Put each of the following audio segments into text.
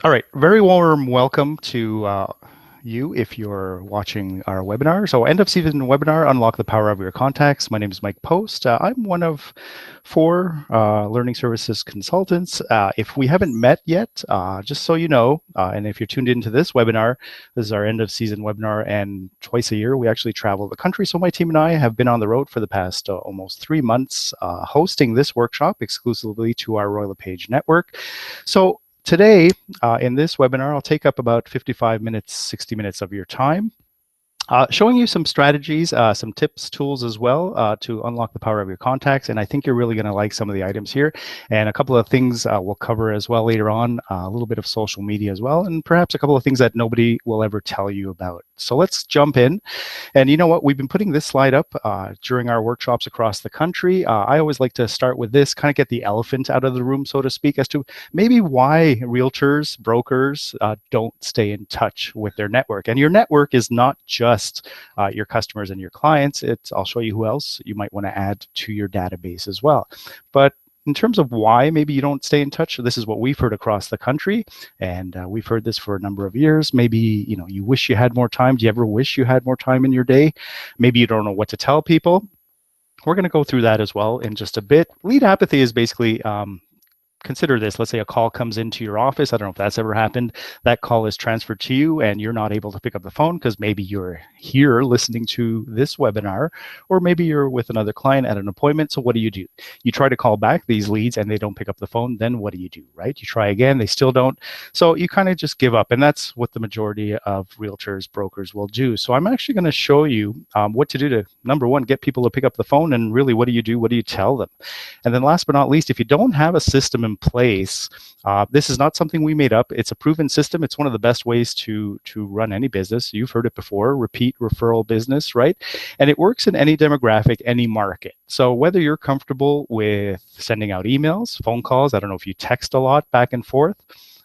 All right, very warm welcome to you if you're watching our webinar. So end of season webinar, Unlock the Power of Your Contacts. My name is Mike Post. I'm one of four learning services consultants. If we haven't met yet, just so you know, and if you're tuned into this webinar, this is our end of season webinar, and twice a year we actually travel the country. So my team and I have been on the road for the past almost 3 months hosting this workshop exclusively to our Royal LePage network. So today, in this webinar, I'll take up about 55 minutes, 60 minutes of your time. Showing you some strategies, some tips, tools as well to unlock the power of your contacts. And I think you're really going to like some of the items here. And a couple of things we'll cover as well later on, a little bit of social media as well, and perhaps a couple of things that nobody will ever tell you about. So let's jump in. And you know what? We've been putting this slide up during our workshops across the country. I always like to start with this, kind of get the elephant out of the room, so to speak, as to maybe why realtors, brokers don't stay in touch with their network. And your network is not just your customers and your clients. I'll show you who else you might want to add to your database as well. But in terms of why maybe you don't stay in touch, this is what we've heard across the country, and we've heard this for a number of years. Maybe you wish you had more time. Do you ever wish you had more time in your day? Maybe you don't know what to tell people. We're going to go through that as well in just a bit. Lead apathy is basically consider this. Let's say a call comes into your office. I don't know if that's ever happened. That call is transferred to you and you're not able to pick up the phone because maybe you're here listening to this webinar, or maybe you're with another client at an appointment. So what do? You try to call back these leads and they don't pick up the phone. Then what do, right? You try again, they still don't. So you kind of just give up. And that's what the majority of realtors, brokers will do. So I'm actually going to show you what to do to, number one, get people to pick up the phone. And really, what do you do? What do you tell them? And then last but not least, if you don't have a system in place, this is not something we made up. It's a proven system. It's one of the best ways to run any business. You've heard it before, repeat referral business, right? And it works in any demographic, any market. So whether you're comfortable with sending out emails, phone calls, I don't know if you text a lot back and forth.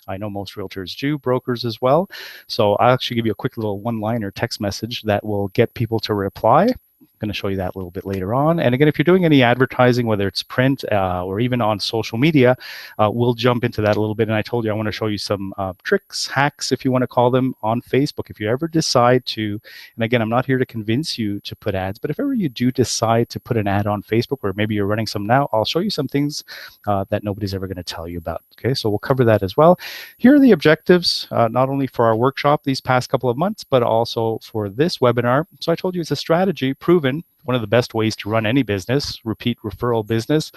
I know most realtors do, brokers as well. So I'll actually give you a quick little one-liner text message that will get people to reply. I'm going to show you that a little bit later on. And again, if you're doing any advertising, whether it's print or even on social media, we'll jump into that a little bit. And I told you I want to show you some tricks, hacks, if you want to call them, on Facebook. If you ever decide to, and again, I'm not here to convince you to put ads, but if ever you do decide to put an ad on Facebook, or maybe you're running some now, I'll show you some things that nobody's ever going to tell you about. Okay, so we'll cover that as well. Here are the objectives, not only for our workshop these past couple of months, but also for this webinar. So I told you it's a strategy proven, one of the best ways to run any business, repeat referral business,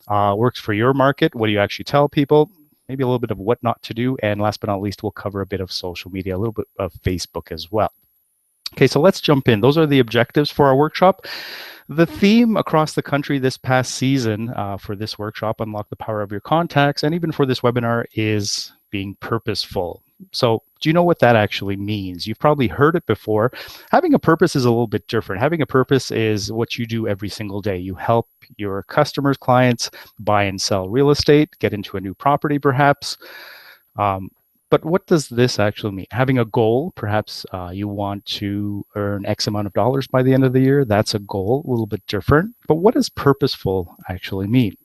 works for your market. What do you actually tell people? Maybe a little bit of what not to do. And last but not least, we'll cover a bit of social media, a little bit of Facebook as well. Okay, so let's jump in. Those are the objectives for our workshop. The theme across the country this past season for this workshop, Unlock the Power of Your Contacts, and even for this webinar, is being purposeful. So do you know what that actually means? You've probably heard it before. Having a purpose is a little bit different. Having a purpose is what you do every single day. You help your customers, clients buy and sell real estate, get into a new property perhaps. But what does this actually mean? Having a goal, perhaps you want to earn X amount of dollars by the end of the year. That's a goal, a little bit different. But what does purposeful actually mean?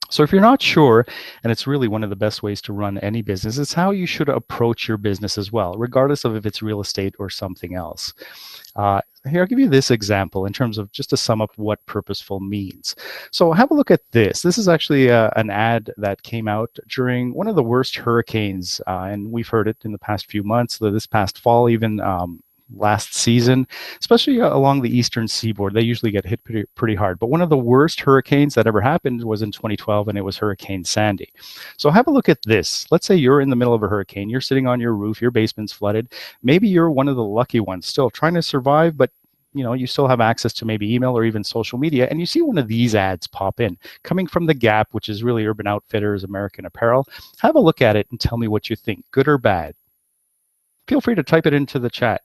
So if you're not sure, and it's really one of the best ways to run any business, it's how you should approach your business as well, regardless of if it's real estate or something else. Here, I'll give you this example in terms of just to sum up what purposeful means. So have a look at this. This is actually an ad that came out during one of the worst hurricanes, and we've heard it in the past few months, this past fall even, last season, especially along the eastern seaboard. They usually get hit pretty hard. But one of the worst hurricanes that ever happened was in 2012, and it was Hurricane Sandy. So have a look at this. Let's say you're in the middle of a hurricane. You're sitting on your roof. Your basement's flooded. Maybe you're one of the lucky ones still trying to survive, but you still have access to maybe email or even social media, and you see one of these ads pop in, coming from The Gap, which is really Urban Outfitters, American Apparel. Have a look at it and tell me what you think, good or bad. Feel free to type it into the chat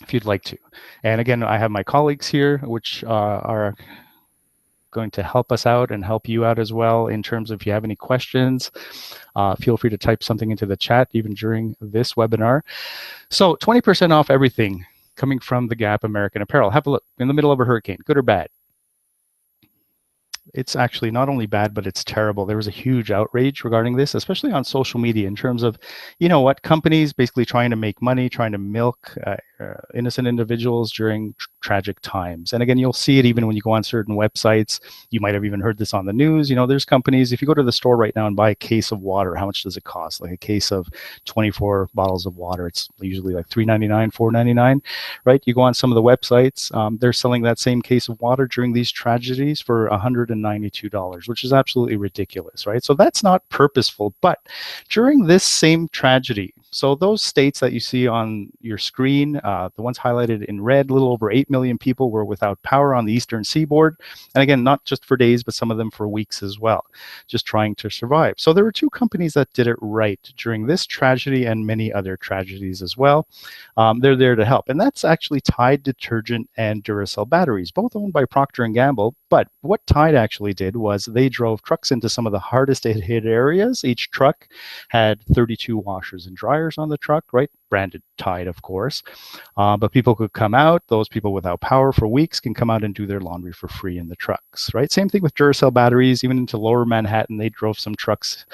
if you'd like to. And again, I have my colleagues here, which are going to help us out and help you out as well in terms of if you have any questions. Feel free to type something into the chat even during this webinar. So 20% off everything coming from The Gap American Apparel. Have a look. In the middle of a hurricane, good or bad? it's actually not only bad, but it's terrible. There was a huge outrage regarding this, especially on social media, in terms of, companies basically trying to make money, trying to milk innocent individuals during tragic times. And again, you'll see it even when you go on certain websites. You might have even heard this on the news. There's companies, if you go to the store right now and buy a case of water, how much does it cost? Like a case of 24 bottles of water, it's usually like $3.99, $4.99, right? You go on some of the websites, they're selling that same case of water during these tragedies for $192, which is absolutely ridiculous, right? So that's not purposeful. But during this same tragedy, so those states that you see on your screen, the ones highlighted in red, a little over 8 million people were without power on the eastern seaboard. And again, not just for days, but some of them for weeks as well, just trying to survive. So there were two companies that did it right during this tragedy and many other tragedies as well. They're there to help. And that's actually Tide Detergent and Duracell batteries, both owned by Procter & Gamble. But what Tide actually did was they drove trucks into some of the hardest hit areas. Each truck had 32 washers and dryers on the truck, right? Branded Tide, of course. But people could come out. Those people without power for weeks can come out and do their laundry for free in the trucks, right? Same thing with Duracell batteries. Even into lower Manhattan, they drove some trucks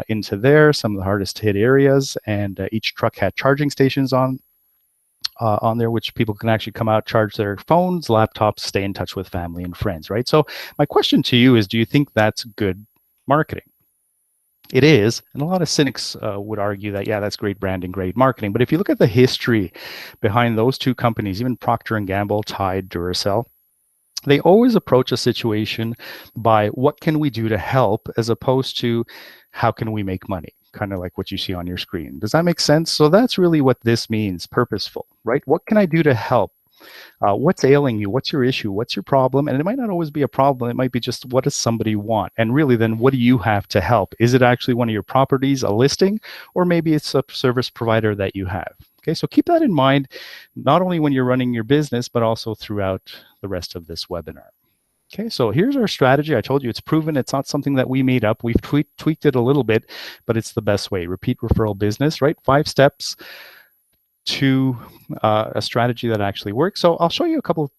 into there, some of the hardest hit areas. And each truck had charging stations on there, which people can actually come out, charge their phones, laptops, stay in touch with family and friends, right? So my question to you is, do you think that's good marketing? It is, and a lot of cynics would argue that, yeah, that's great branding, great marketing. But if you look at the history behind those two companies, even Procter & Gamble, Tide, Duracell, they always approach a situation by what can we do to help, as opposed to how can we make money, kind of like what you see on your screen. Does that make sense? So that's really what this means, purposeful, right? What can I do to help? What's ailing you? What's your issue? What's your problem? And it might not always be a problem. It might be just, what does somebody want? And really, then what do you have to help? Is it actually one of your properties, a listing, or maybe it's a service provider that you have? Okay, so keep that in mind, not only when you're running your business, but also throughout the rest of this webinar. Okay, so here's our strategy. I told you it's proven. It's not something that we made up. We've tweaked it a little bit, but it's the best way. Repeat referral business, right? 5 steps to a strategy that actually works. So I'll show you a couple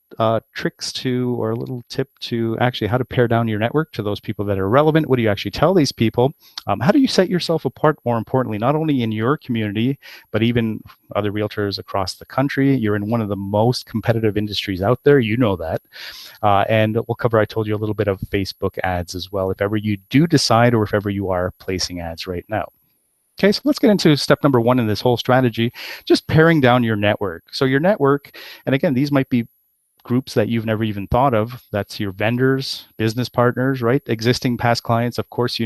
tricks or a little tip to actually how to pare down your network to those people that are relevant. What do you actually tell these people? How do you set yourself apart, more importantly, not only in your community, but even other realtors across the country? You're in one of the most competitive industries out there. You know that. And we'll cover, I told you, a little bit of Facebook ads as well, if ever you do decide, or if ever you are placing ads right now. Okay, so let's get into step number 1 in this whole strategy, just paring down your network. So your network, and again, these might be groups that you've never even thought of. That's your vendors, business partners, right? Existing past clients, of course,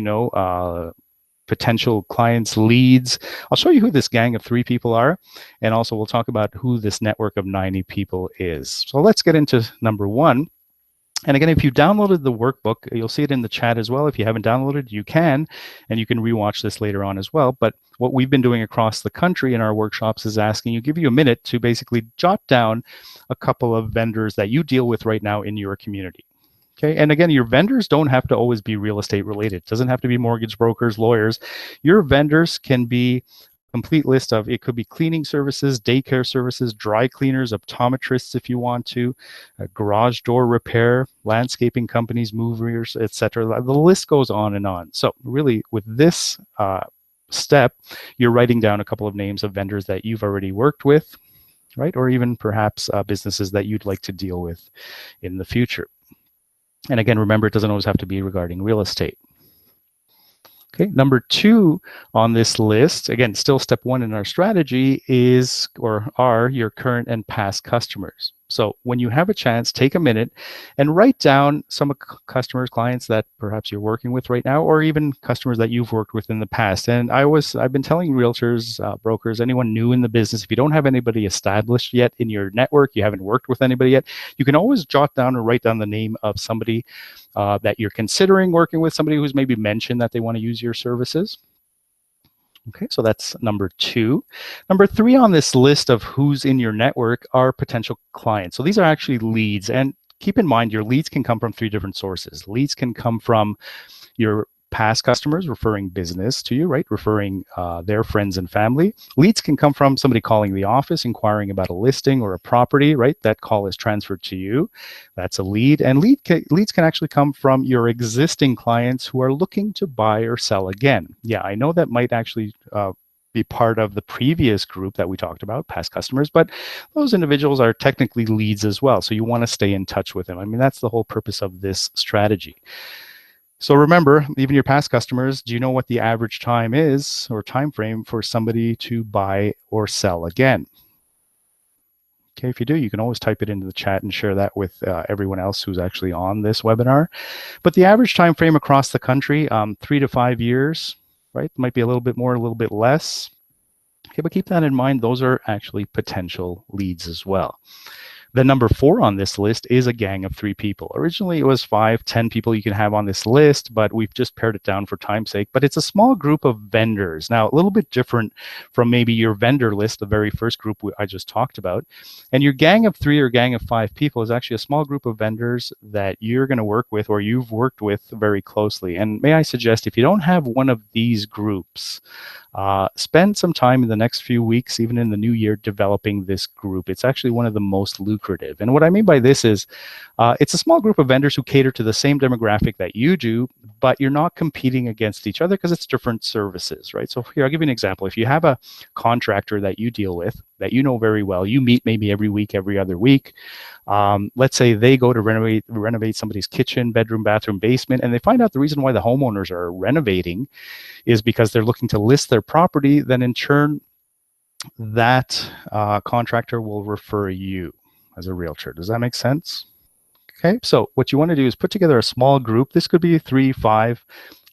potential clients, leads. I'll show you who this gang of 3 people are, and also we'll talk about who this network of 90 people is. So let's get into number 1. And again, if you downloaded the workbook, you'll see it in the chat as well. If you haven't downloaded, you can, and you can rewatch this later on as well. But what we've been doing across the country in our workshops is give you a minute to basically jot down a couple of vendors that you deal with right now in your community. Okay, and again, your vendors don't have to always be real estate related. It doesn't have to be mortgage brokers, lawyers. Your vendors can be complete list of, it could be cleaning services, daycare services, dry cleaners, optometrists if you want to, garage door repair, landscaping companies, movers, etc. The list goes on and on. So really, with this step, you're writing down a couple of names of vendors that you've already worked with, right? Or even perhaps businesses that you'd like to deal with in the future. And again, remember, it doesn't always have to be regarding real estate. Okay, number 2 on this list, again, still step 1 in our strategy, are your current and past customers. So when you have a chance, take a minute and write down some customers, clients that perhaps you're working with right now, or even customers that you've worked with in the past. And I've been telling realtors, brokers, anyone new in the business, if you don't have anybody established yet in your network, you haven't worked with anybody yet, you can always jot down or write down the name of somebody that you're considering working with, somebody who's maybe mentioned that they want to use your services. Okay, so that's number 2. Number 3 on this list of who's in your network are potential clients. So these are actually leads. And keep in mind, your leads can come from 3 different sources. Leads can come from your past customers referring business to you, right? Referring their friends and family. Leads can come from somebody calling the office, inquiring about a listing or a property, right? That call is transferred to you. That's a lead. And leads can actually come from your existing clients who are looking to buy or sell again. Yeah, I know that might actually be part of the previous group that we talked about, past customers, but those individuals are technically leads as well. So you want to stay in touch with them. I mean, that's the whole purpose of this strategy. So remember, even your past customers, do you know what the average time is or time frame for somebody to buy or sell again? Okay, if you do, you can always type it into the chat and share that with everyone else who's actually on this webinar. But the average time frame across the country, 3 to 5 years, right? Might be a little bit more, a little bit less. Okay, but keep that in mind. Those are actually potential leads as well. The number 4 on this list is a gang of 3 people. Originally, it was 5, 10 people you can have on this list, but we've just pared it down for time's sake. But it's a small group of vendors. Now, a little bit different from maybe your vendor list, the very first group I just talked about. And your gang of 3 or gang of 5 people is actually a small group of vendors that you're going to work with or you've worked with very closely. And may I suggest, if you don't have one of these groups, spend some time in the next few weeks, even in the new year, developing this group. It's actually one of the most lucrative. And what I mean by this is it's a small group of vendors who cater to the same demographic that you do, but you're not competing against each other because it's different services, right? So here, I'll give you an example. If you have a contractor that you deal with, that you know very well, you meet maybe every week, every other week. Let's say they go to renovate somebody's kitchen, bedroom, bathroom, basement, and they find out the reason why the homeowners are renovating is because they're looking to list their property. Then in turn, that contractor will refer you as a realtor. Does that make sense? Okay, so what you want to do is put together a small group. This could be 3, 5,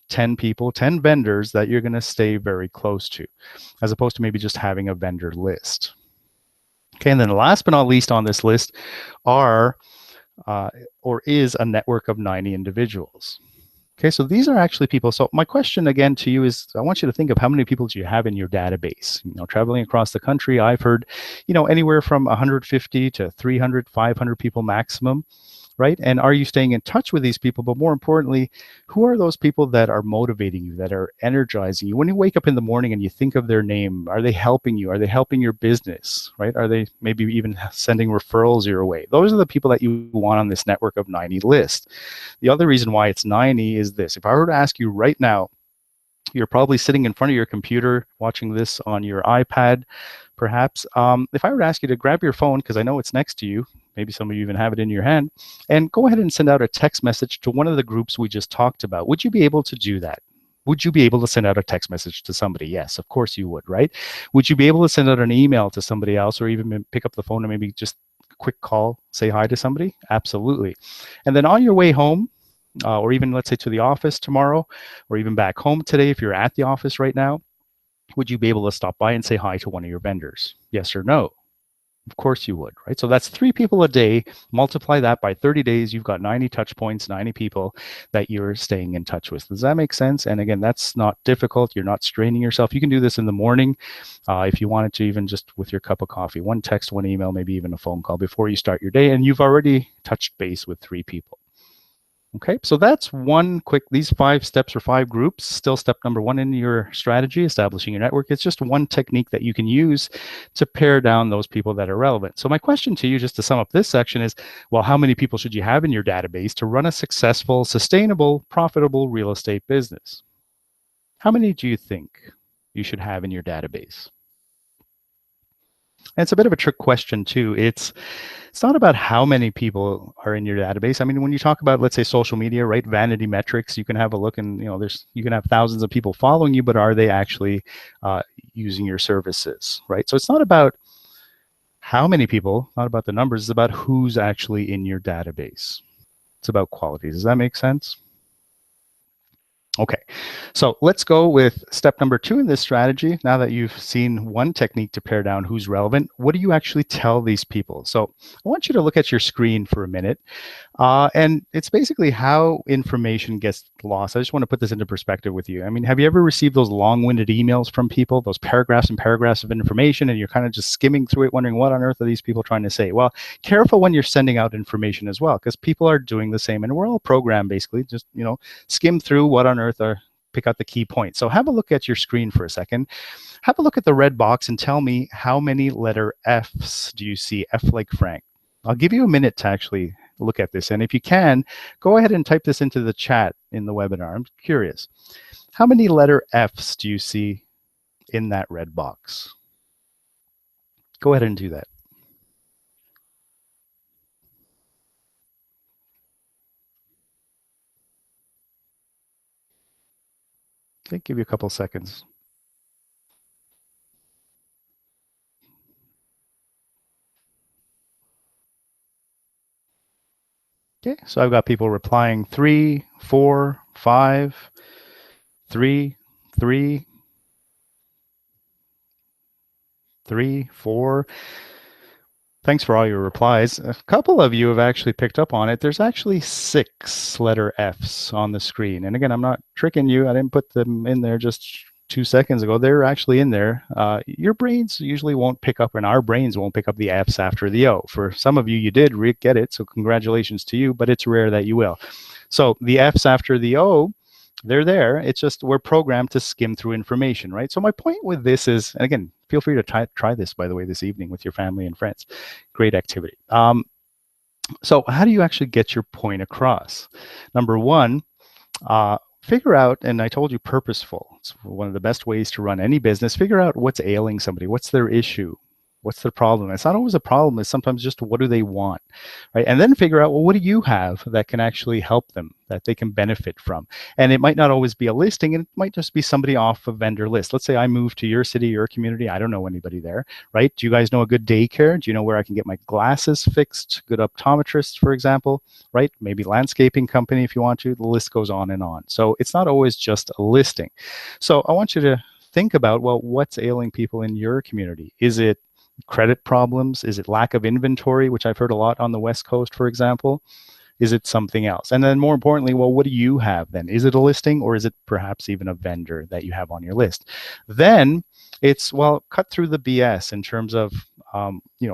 10 people, 10 vendors that you're going to stay very close to, as opposed to maybe just having a vendor list. Okay, and then last but not least on this list are or is a network of 90 individuals. Okay, so these are actually people. So my question again to you is, I want you to think of how many people do you have in your database? You know, traveling across the country, I've heard, you know, anywhere from 150 to 300, 500 people maximum, right? And are you staying in touch with these people? But more importantly, who are those people that are motivating you, that are energizing you? When you wake up in the morning and you think of their name, are they helping you? Are they helping your business, right? Are they maybe even sending referrals your way? Those are the people that you want on this network of 90 list. The other reason why it's 90 is this. If I were to ask you right now, you're probably sitting in front of your computer watching this on your iPad, perhaps. If I were to ask you to grab your phone, because I know it's next to you, maybe some of you even have it in your hand, and go ahead and send out a text message to one of the groups we just talked about. Would you be able to do that? Would you be able to send out a text message to somebody? Yes, of course you would, right? Would you be able to send out an email to somebody else, or even pick up the phone and maybe just a quick call, say hi to somebody? Absolutely. And then on your way home, or even let's say to the office tomorrow, or even back home today, if you're at the office right now, would you be able to stop by and say hi to one of your vendors? Yes or no? Of course you would, right? So that's 3 people a day. Multiply that by 30 days. You've got 90 touch points, 90 people that you're staying in touch with. Does that make sense? And again, that's not difficult. You're not straining yourself. You can do this in the morning if you wanted to, even just with your cup of coffee. 1 text, 1 email, maybe even a phone call before you start your day. And you've already touched base with 3 people. Okay, so that's these 5 steps or 5 groups. Still step number 1 in your strategy, establishing your network. It's just one technique that you can use to pare down those people that are relevant. So my question to you, just to sum up this section, is, well, how many people should you have in your database to run a successful, sustainable, profitable real estate business? How many do you think you should have in your database? And it's a bit of a trick question too. It's not about how many people are in your database. I mean, when you talk about, let's say, social media, right? Vanity metrics, you can have a look and, you know, you can have thousands of people following you, but are they actually using your services, right? So it's not about how many people, not about the numbers, it's about who's actually in your database. It's about quality. Does that make sense? Okay, so let's go with step number 2 in this strategy. Now that you've seen one technique to pare down who's relevant, what do you actually tell these people? So I want you to look at your screen for a minute. And it's basically how information gets lost. I just want to put this into perspective with you. I mean, have you ever received those long-winded emails from people, those paragraphs and paragraphs of information, and you're kind of just skimming through it, wondering what on earth are these people trying to say? Well, careful when you're sending out information as well, because people are doing the same, and we're all programmed basically. Just, you know, skim through what on earth are pick out the key points. So have a look at your screen for a second. Have a look at the red box and tell me how many letter Fs do you see? F like Frank. I'll give you a minute to actually look at this. And if you can, go ahead and type this into the chat in the webinar. I'm curious. How many letter Fs do you see in that red box? Go ahead and do that. Okay, give you a couple seconds. Okay, so I've got people replying 3, 4, 5, 3, 3, 3, 4. Thanks for all your replies. A couple of you have actually picked up on it. There's actually 6 letter Fs on the screen. And again, I'm not tricking you. I didn't put them in there just 2 seconds ago. They're actually in there. Your brains usually won't pick up, and our brains won't pick up the Fs after the O. For some of you, you did get it, so congratulations to you, but it's rare that you will. So the Fs after the O, they're there. It's just we're programmed to skim through information, right? So my point with this is, and again, feel free to try this, by the way, this evening with your family and friends. Great activity. So how do you actually get your point across? Number one, figure out, and I told you purposeful. It's one of the best ways to run any business. Figure out what's ailing somebody. What's their issue? What's their problem? It's not always a problem. It's sometimes just what do they want, right? And then figure out, well, what do you have that can actually help them, that they can benefit from? And it might not always be a listing. It might just be somebody off a vendor list. Let's say I move to your city, your community. I don't know anybody there, right? Do you guys know a good daycare? Do you know where I can get my glasses fixed? Good optometrist, for example, right? Maybe landscaping company if you want to. The list goes on and on. So it's not always just a listing. So I want you to think about, well, what's ailing people in your community? Is it credit problems? Is it lack of inventory, which I've heard a lot on the West Coast, for example? Is it something else? And then more importantly, well, what do you have then? Is it a listing, or is it perhaps even a vendor that you have on your list? Then it's, well, cut through the BS in terms of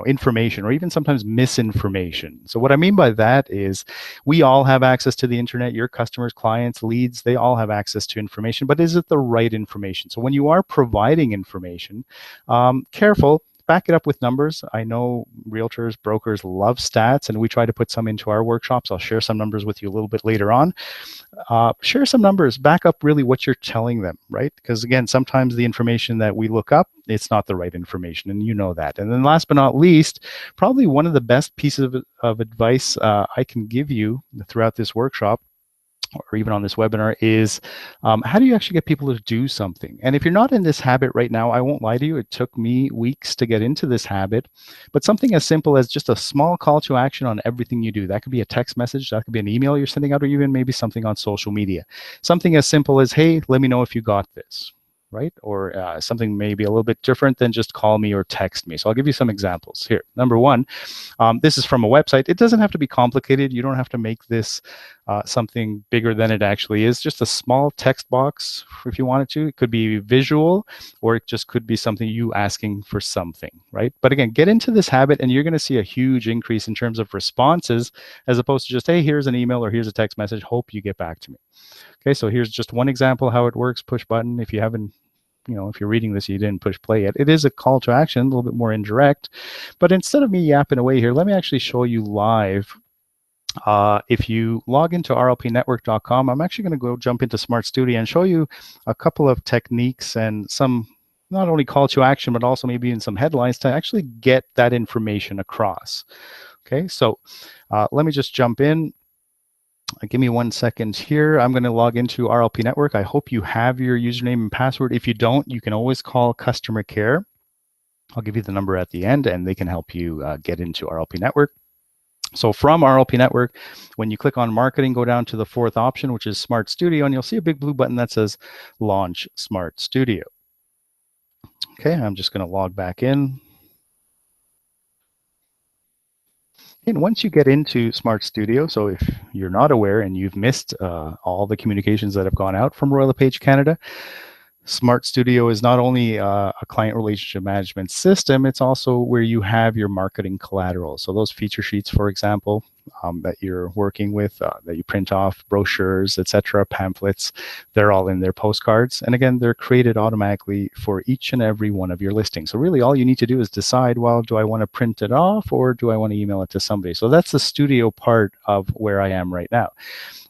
information, or even sometimes misinformation. So what I mean by that is we all have access to the internet. Your customers, clients, leads, they all have access to information, but is it the right information? So when you are providing information, careful, back it up with numbers. I know realtors, brokers love stats, and we try to put some into our workshops. I'll share some numbers with you a little bit later on. Share some numbers, back up really what you're telling them, right? Because again, sometimes the information that we look up, it's not the right information, and you know that. And then last but not least, probably one of the best pieces of advice I can give you throughout this workshop, or even on this webinar, is how do you actually get people to do something? And if you're not in this habit right now, I won't lie to you, it took me weeks to get into this habit, but something as simple as just a small call to action on everything you do. That could be a text message, that could be an email you're sending out, or even maybe something on social media. Something as simple as, hey, let me know if you got this, right? Or something maybe a little bit different than just call me or text me. So I'll give you some examples here. Number one, this is from a website. It doesn't have to be complicated. You don't have to make this something bigger than it actually is. Just a small text box if you wanted to. It could be visual, or it just could be something you asking for something, right? But again, get into this habit and you're going to see a huge increase in terms of responses, as opposed to just, hey, here's an email or here's a text message. Hope you get back to me. Okay, so here's just one example how it works. Push button. If you haven't, if you're reading this, you didn't push play yet. It is a call to action, a little bit more indirect. But instead of me yapping away here, let me actually show you live. If you log into rlpnetwork.com, I'm actually going to go jump into Smart Studio and show you a couple of techniques and some not only call to action, but also maybe in some headlines to actually get that information across. Okay, so let me just jump in. Give me 1 second here. I'm going to log into RLP Network. I hope you have your username and password. If you don't, you can always call customer care. I'll give you the number at the end, and they can help you get into RLP Network. So from RLP Network, when you click on marketing, go down to the 4th option, which is Smart Studio, and you'll see a big blue button that says Launch Smart Studio. Okay, I'm just going to log back in. And once you get into Smart Studio, so if you're not aware and you've missed all the communications that have gone out from Royal LePage Canada, Smart Studio is not only a client relationship management system, it's also where you have your marketing collateral. So those feature sheets, for example, that you're working with, that you print off, brochures, etc., pamphlets. They're all in their postcards. And again, they're created automatically for each and every one of your listings. So really all you need to do is decide, well, do I want to print it off or do I want to email it to somebody? So that's the studio part of where I am right now.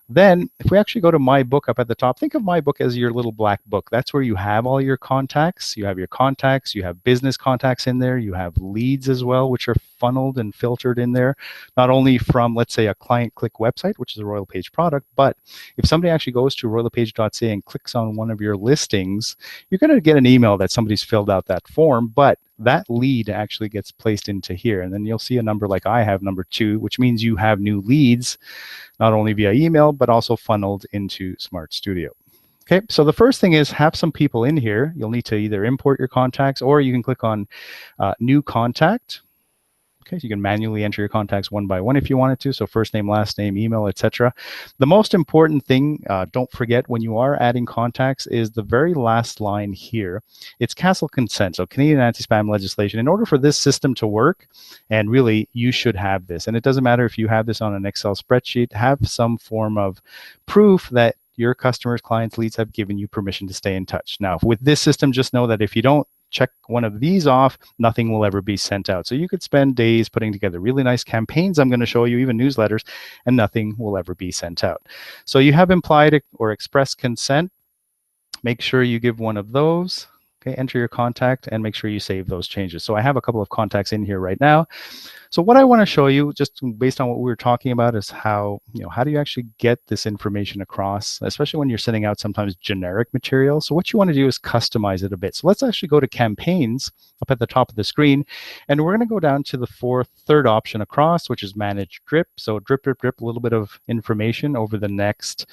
Then if we actually go to My Book up at the top, think of My Book as your little black book. That's where you have all your contacts. You have your contacts, you have business contacts in there, you have leads as well, which are funneled and filtered in there, not only from, let's say, a client click website, which is a Royal LePage product, but if somebody actually goes to royallepage.ca and clicks on one of your listings, you're going to get an email that somebody's filled out that form, but that lead actually gets placed into here. And then you'll see a number like I have, number 2, which means you have new leads, not only via email, but also funneled into Smart Studio. Okay, so the first thing is have some people in here. You'll need to either import your contacts or you can click on New Contact. Okay, so you can manually enter your contacts one by one if you wanted to. So first name, last name, email, etc. The most important thing, don't forget when you are adding contacts, is the very last line here. It's CASL consent, so Canadian anti-spam legislation. In order for this system to work, and really you should have this, and it doesn't matter if you have this on an Excel spreadsheet, have some form of proof that your customers, clients, leads have given you permission to stay in touch. Now, with this system, just know that if you don't check one of these off, nothing will ever be sent out. So you could spend days putting together really nice campaigns, I'm going to show you, even newsletters, and nothing will ever be sent out. So you have implied or express consent. Make sure you give one of those. Okay, enter your contact and make sure you save those changes. So I have a couple of contacts in here right now. So what I want to show you, just based on what we were talking about, is how do you actually get this information across, especially when you're sending out sometimes generic material. So what you want to do is customize it a bit. So let's actually go to campaigns up at the top of the screen, and we're going to go down to the third option across, which is manage drip. So drip, drip, drip, a little bit of information over the next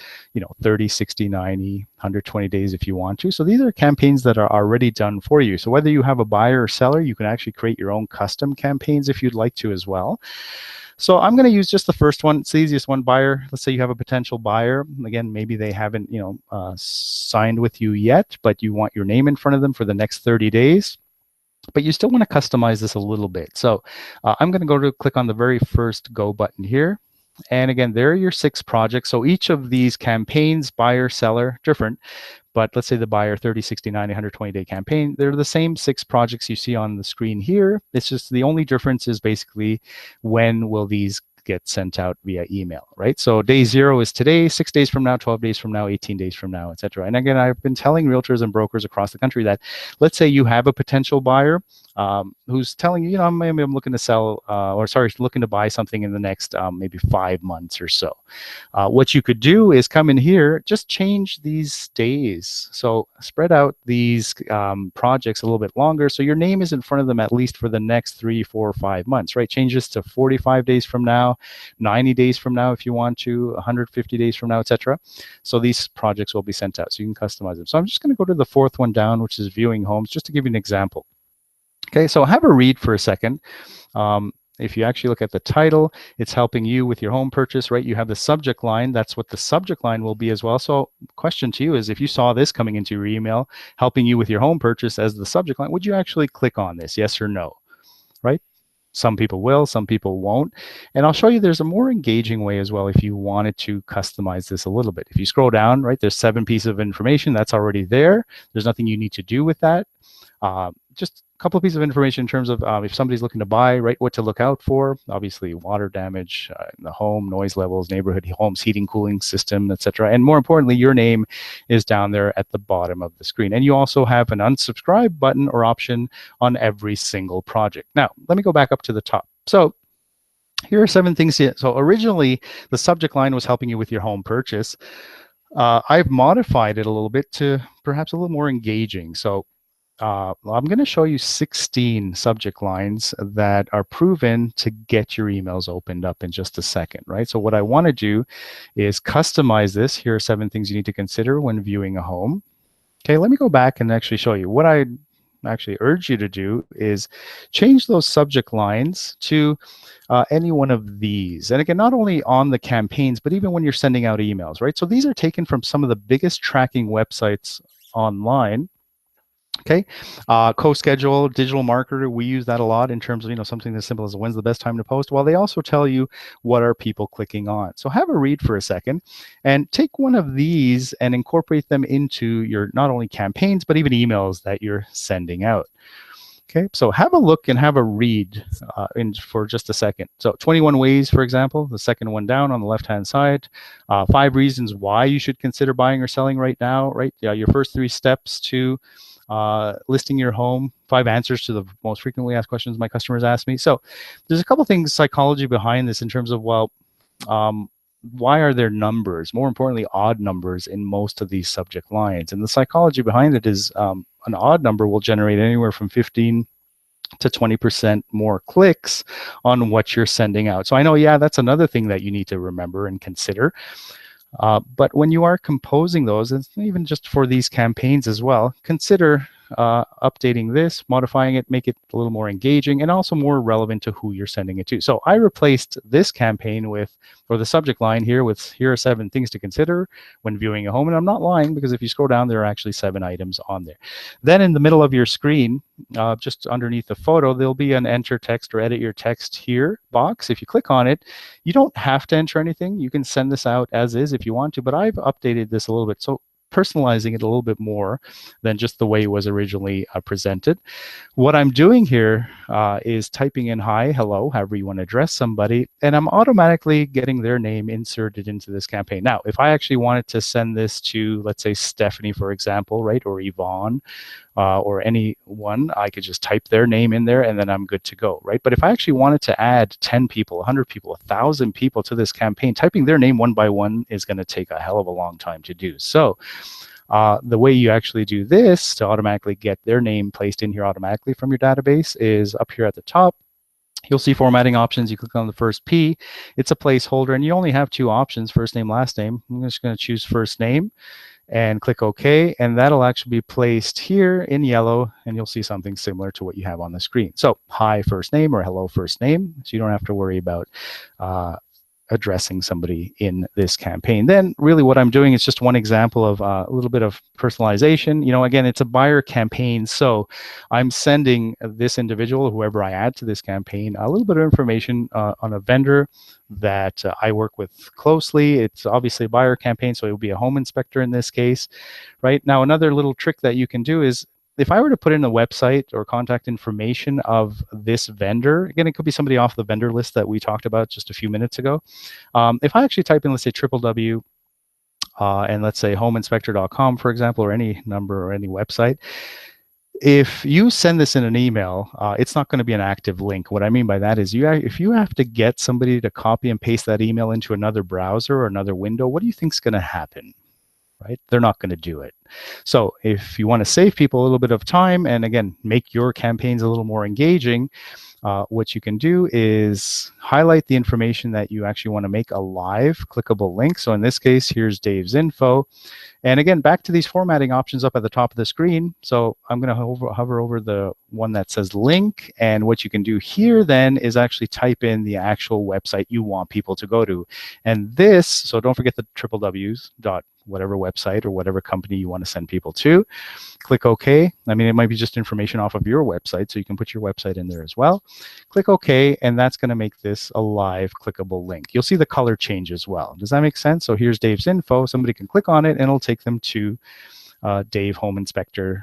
30, 60, 90, 120 days if you want to. So these are campaigns that are already done for you. So whether you have a buyer or seller, you can actually create your own custom campaigns if you'd like to as well. So I'm going to use just the first one. It's the easiest one. Buyer. Let's say you have a potential buyer. Again, maybe they haven't signed with you yet, but you want your name in front of them for the next 30 days. But you still want to customize this a little bit. So I'm going to go to click on the very first go button here. And again, there are your 6 projects. So each of these campaigns, buyer, seller, different. But let's say the buyer 30, 60, 90, 120-day campaign, they're the same 6 projects you see on the screen here. It's just the only difference is basically when will these get sent out via email, right? So day 0 is today, 6 days from now, 12 days from now, 18 days from now, etc. And again, I've been telling realtors and brokers across the country that let's say you have a potential buyer who's telling you, maybe I'm looking to sell, looking to buy something in the next maybe 5 months or so. What you could do is come in here, just change these days. So spread out these projects a little bit longer, so your name is in front of them at least for the next 3, 4, 5 months, right? Change this to 45 days from now, 90 days from now if you want to, 150 days from now, etc. So these projects will be sent out, so you can customize them. So I'm just going to go to the 4th one down, which is viewing homes, just to give you an example. Okay, so have a read for a second. If you actually look at the title, it's helping you with your home purchase, right? You have the subject line. That's what the subject line will be as well. So question to you is, if you saw this coming into your email, helping you with your home purchase as the subject line, would you actually click on this? Yes or no, right? Some people will, some people won't. And I'll show you there's a more engaging way as well if you wanted to customize this a little bit. If you scroll down, right, there's 7 pieces of information that's already there. There's nothing you need to do with that. Just a couple of pieces of information in terms of if somebody's looking to buy, right, what to look out for. Obviously, water damage in the home, noise levels, neighborhood homes, heating, cooling system, etc. And more importantly, your name is down there at the bottom of the screen. And you also have an unsubscribe button or option on every single project. Now, let me go back up to the top. So here are 7 things here. So originally, the subject line was helping you with your home purchase. I've modified it a little bit to perhaps a little more engaging. So I'm going to show you 16 subject lines that are proven to get your emails opened up in just a second, right? So what I want to do is customize this. Here are 7 things you need to consider when viewing a home. Okay, let me go back and actually show you. What I actually urge you to do is change those subject lines to any one of these. And again, not only on the campaigns, but even when you're sending out emails, right? So these are taken from some of the biggest tracking websites online. Okay, co-schedule, digital marketer, we use that a lot in terms of, something as simple as when's the best time to post. Well, they also tell you what are people clicking on. So have a read for a second and take one of these and incorporate them into your not only campaigns, but even emails that you're sending out. Okay, so have a look and have a read for just a second. So 21 ways, for example, the second one down on the left-hand side, 5 reasons why you should consider buying or selling right now, right? Yeah, your first 3 steps to listing your home, 5 answers to the most frequently asked questions my customers ask me. So there's a couple things, psychology behind this in terms of, well, why are there numbers, more importantly, odd numbers in most of these subject lines? And the psychology behind it is an odd number will generate anywhere from 15 to 20% more clicks on what you're sending out. So I know, yeah, that's another thing that you need to remember and consider. But when you are composing those, and even just for these campaigns as well, consider updating this, modifying it, make it a little more engaging and also more relevant to who you're sending it to. So I replaced this campaign with, or the subject line here with, here are 7 things to consider when viewing a home. And I'm not lying, because if you scroll down, there are actually 7 items on there. Then in the middle of your screen, just underneath the photo, there'll be an enter text or edit your text here box. If you click on it, you don't have to enter anything. You can send this out as is if you want to, but I've updated this a little bit. So personalizing it a little bit more than just the way it was originally presented. What I'm doing here is typing in hi, hello, however you want to address somebody, and I'm automatically getting their name inserted into this campaign. Now, if I actually wanted to send this to, let's say, Stephanie, for example, right, or Yvonne, or anyone, I could just type their name in there and then I'm good to go, right? But if I actually wanted to add 10 people, 100 people, 1,000 people to this campaign, typing their name one by one is going to take a hell of a long time to do. So the way you actually do this to automatically get their name placed in here automatically from your database is up here at the top. You'll see formatting options. You click on the first P. It's a placeholder, and you only have 2 options, first name, last name. I'm just going to choose first name and click OK, and that'll actually be placed here in yellow, and you'll see something similar to what you have on the screen. So hi first name or hello first name, so you don't have to worry about addressing somebody in this campaign. Then really what I'm doing is just one example of a little bit of personalization. Again, it's a buyer campaign, so I'm sending this individual, whoever I add to this campaign, a little bit of information on a vendor that I work with closely. It's obviously a buyer campaign, so it will be a home inspector in this case, right? Now, another little trick that you can do is, if I were to put in the website or contact information of this vendor, again, it could be somebody off the vendor list that we talked about just a few minutes ago. If I actually type in, let's say, www, and let's say homeinspector.com, for example, or any number or any website, if you send this in an email, it's not going to be an active link. What I mean by that is, if you have to get somebody to copy and paste that email into another browser or another window, what do you think is going to happen? Right? They're not going to do it. So if you want to save people a little bit of time and, again, make your campaigns a little more engaging, what you can do is highlight the information that you actually want to make a live clickable link. So in this case, here's Dave's info. And again, back to these formatting options up at the top of the screen. So I'm going to hover over the one that says link. And what you can do here then is actually type in the actual website you want people to go to. And this, so don't forget the wwws dot whatever website or whatever company you want to send people to. Click OK. I mean, it might be just information off of your website, so you can put your website in there as well. Click OK, and that's going to make this a live clickable link. You'll see the color change as well. Does that make sense? So here's Dave's info. Somebody can click on it, and it'll take them to Dave Home Inspector's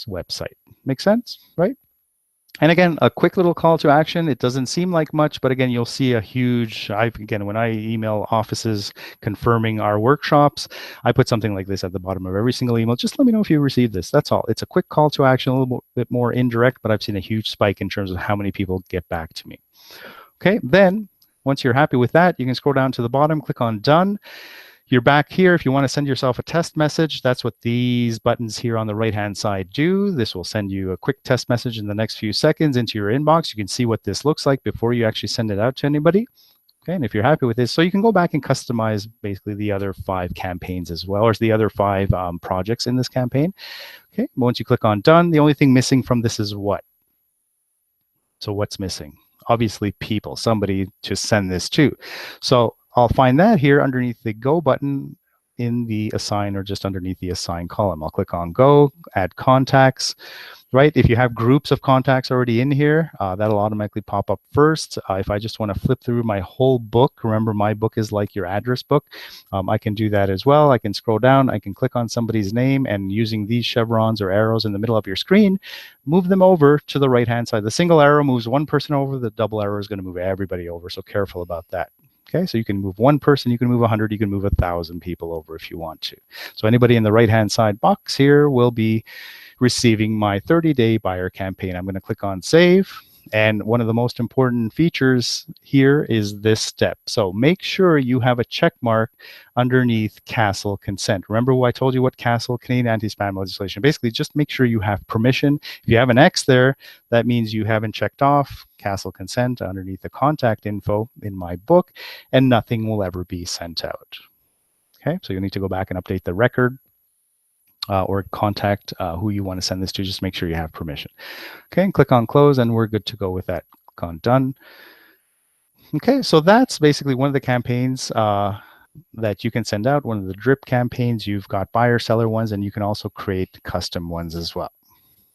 website. Make sense, right? And again, a quick little call to action. It doesn't seem like much, but again, you'll see a huge, again, when I email offices confirming our workshops, I put something like this at the bottom of every single email. Just let me know if you received this. That's all. It's a quick call to action, a little bit more indirect, but I've seen a huge spike in terms of how many people get back to me. Okay, then once you're happy with that, you can scroll down to the bottom, click on done. You're back here. If you want to send yourself a test message, that's what these buttons here on the right-hand side do. This will send you a quick test message in the next few seconds into your inbox. You can see what this looks like before you actually send it out to anybody. Okay, and if you're happy with this, so you can go back and customize basically the other 5 campaigns as well, or the other 5 projects in this campaign. Okay, once you click on done, the only thing missing from this is what? So what's missing? Obviously people, somebody to send this to. So I'll find that here underneath the go button in the assign or just underneath the assign column. I'll click on go, add contacts. Right, if you have groups of contacts already in here, that'll automatically pop up first. If I just want to flip through my whole book, remember my book is like your address book, I can do that as well. I can scroll down, I can click on somebody's name, and using these chevrons or arrows in the middle of your screen, move them over to the right-hand side. The single arrow moves one person over, the double arrow is going to move everybody over, so careful about that. Okay, so you can move one person, you can move 100, you can move 1,000 people over if you want to. So anybody in the right-hand side box here will be receiving my 30-day buyer campaign. I'm going to click on save. And one of the most important features here is this step. So make sure you have a check mark underneath CASL consent. Remember I told you what CASL, Canadian Anti-Spam Legislation. Basically, just make sure you have permission. If you have an X there, that means you haven't checked off CASL consent underneath the contact info in my book, and nothing will ever be sent out. Okay, so you'll need to go back and update the record. Or contact who you want to send this to. Just make sure you have permission. Okay, and click on close, and we're good to go with that. Click on done. Okay, so that's basically one of the campaigns that you can send out. One of the drip campaigns. You've got buyer seller ones, and you can also create custom ones as well.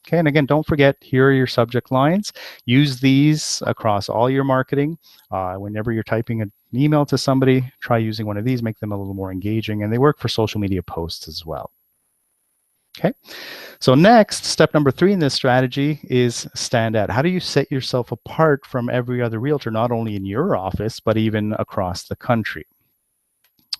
Okay, and again, don't forget, here are your subject lines. Use these across all your marketing. Whenever you're typing an email to somebody, try using one of these, make them a little more engaging, and they work for social media posts as well. Okay, so next, step number 3 in this strategy is stand out. How do you set yourself apart from every other realtor, not only in your office, but even across the country?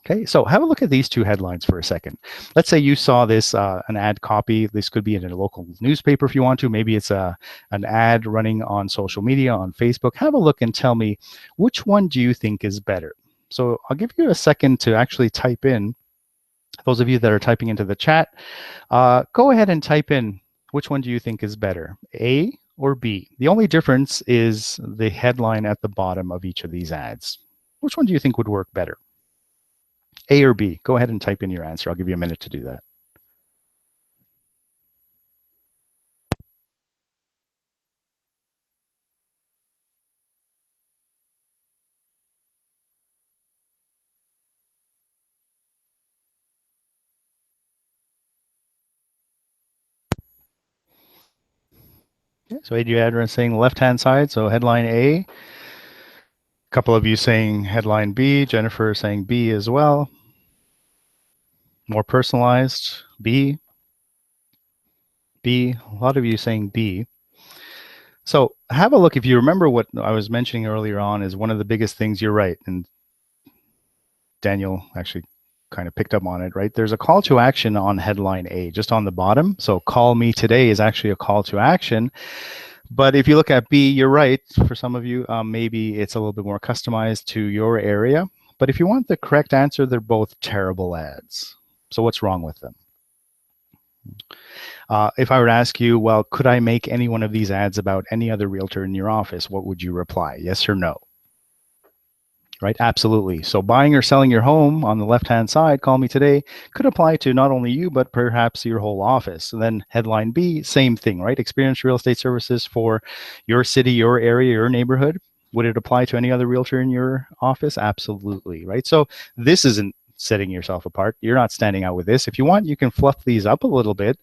Okay, so have a look at these two headlines for a second. Let's say you saw this, an ad copy. This could be in a local newspaper if you want to. Maybe it's an ad running on social media, on Facebook. Have a look and tell me, which one do you think is better? So I'll give you a second to actually type in. Those of you that are typing into the chat, go ahead and type in, which one do you think is better, A or B? The only difference is the headline at the bottom of each of these ads. Which one do you think would work better, A or B? Go ahead and type in your answer. I'll give you a minute to do that. Okay, so Adriana saying left-hand side, so headline A. A couple of you saying headline B. Jennifer saying B as well. More personalized, B. B. A lot of you saying B. So have a look. If you remember what I was mentioning earlier on, is one of the biggest things, you're right, and Daniel actually kind of picked up on it, right? There's a call to action on headline A, just on the bottom. So call me today is actually a call to action. But if you look at B, you're right. For some of you, maybe it's a little bit more customized to your area. But if you want the correct answer, they're both terrible ads. So what's wrong with them? If I were to ask you, well, could I make any one of these ads about any other realtor in your office? What would you reply? Yes or no? Right? Absolutely. So buying or selling your home on the left-hand side, call me today, could apply to not only you, but perhaps your whole office. And then headline B, same thing, right? Experienced real estate services for your city, your area, your neighborhood. Would it apply to any other realtor in your office? Absolutely, right? So this isn't setting yourself apart. You're not standing out with this. If you want, you can fluff these up a little bit.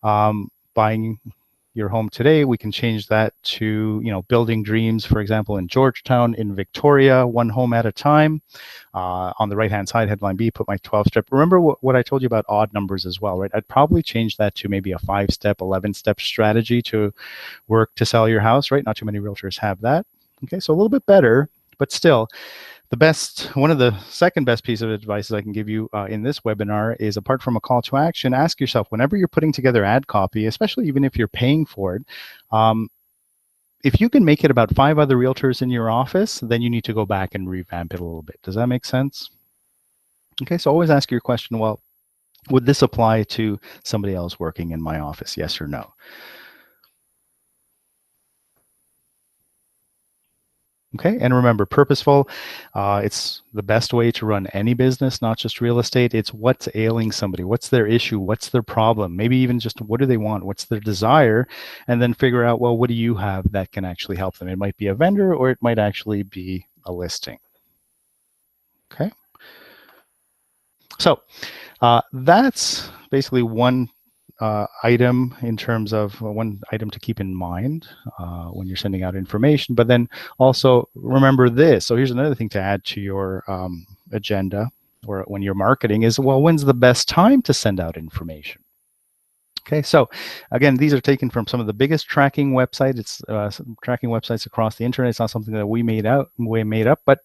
Buying your home today, we can change that to, building dreams, for example, in Georgetown, in Victoria, one home at a time. On the right-hand side, headline B, put my 12-step. Remember what I told you about odd numbers as well, right? I'd probably change that to maybe a 5-step, 11-step strategy to work to sell your house, right? Not too many realtors have that. Okay, so a little bit better, but still, one of the second best piece of advice I can give you in this webinar is, apart from a call to action, ask yourself, whenever you're putting together ad copy, especially even if you're paying for it, if you can make it about 5 other realtors in your office, then you need to go back and revamp it a little bit. Does that make sense? Okay, so always ask your question, well, would this apply to somebody else working in my office? Yes or no? Okay, and remember, purposeful, it's the best way to run any business, not just real estate. It's what's ailing somebody, what's their issue, what's their problem, maybe even just what do they want, what's their desire, and then figure out, well, what do you have that can actually help them? It might be a vendor, or it might actually be a listing. Okay. So that's basically one item in terms of one item to keep in mind when you're sending out information. But then also remember this. So here's another thing to add to your agenda or when you're marketing is, well, when's the best time to send out information? Okay, so again, these are taken from some of the biggest tracking websites. It's tracking websites across the internet. It's not something that we made up, but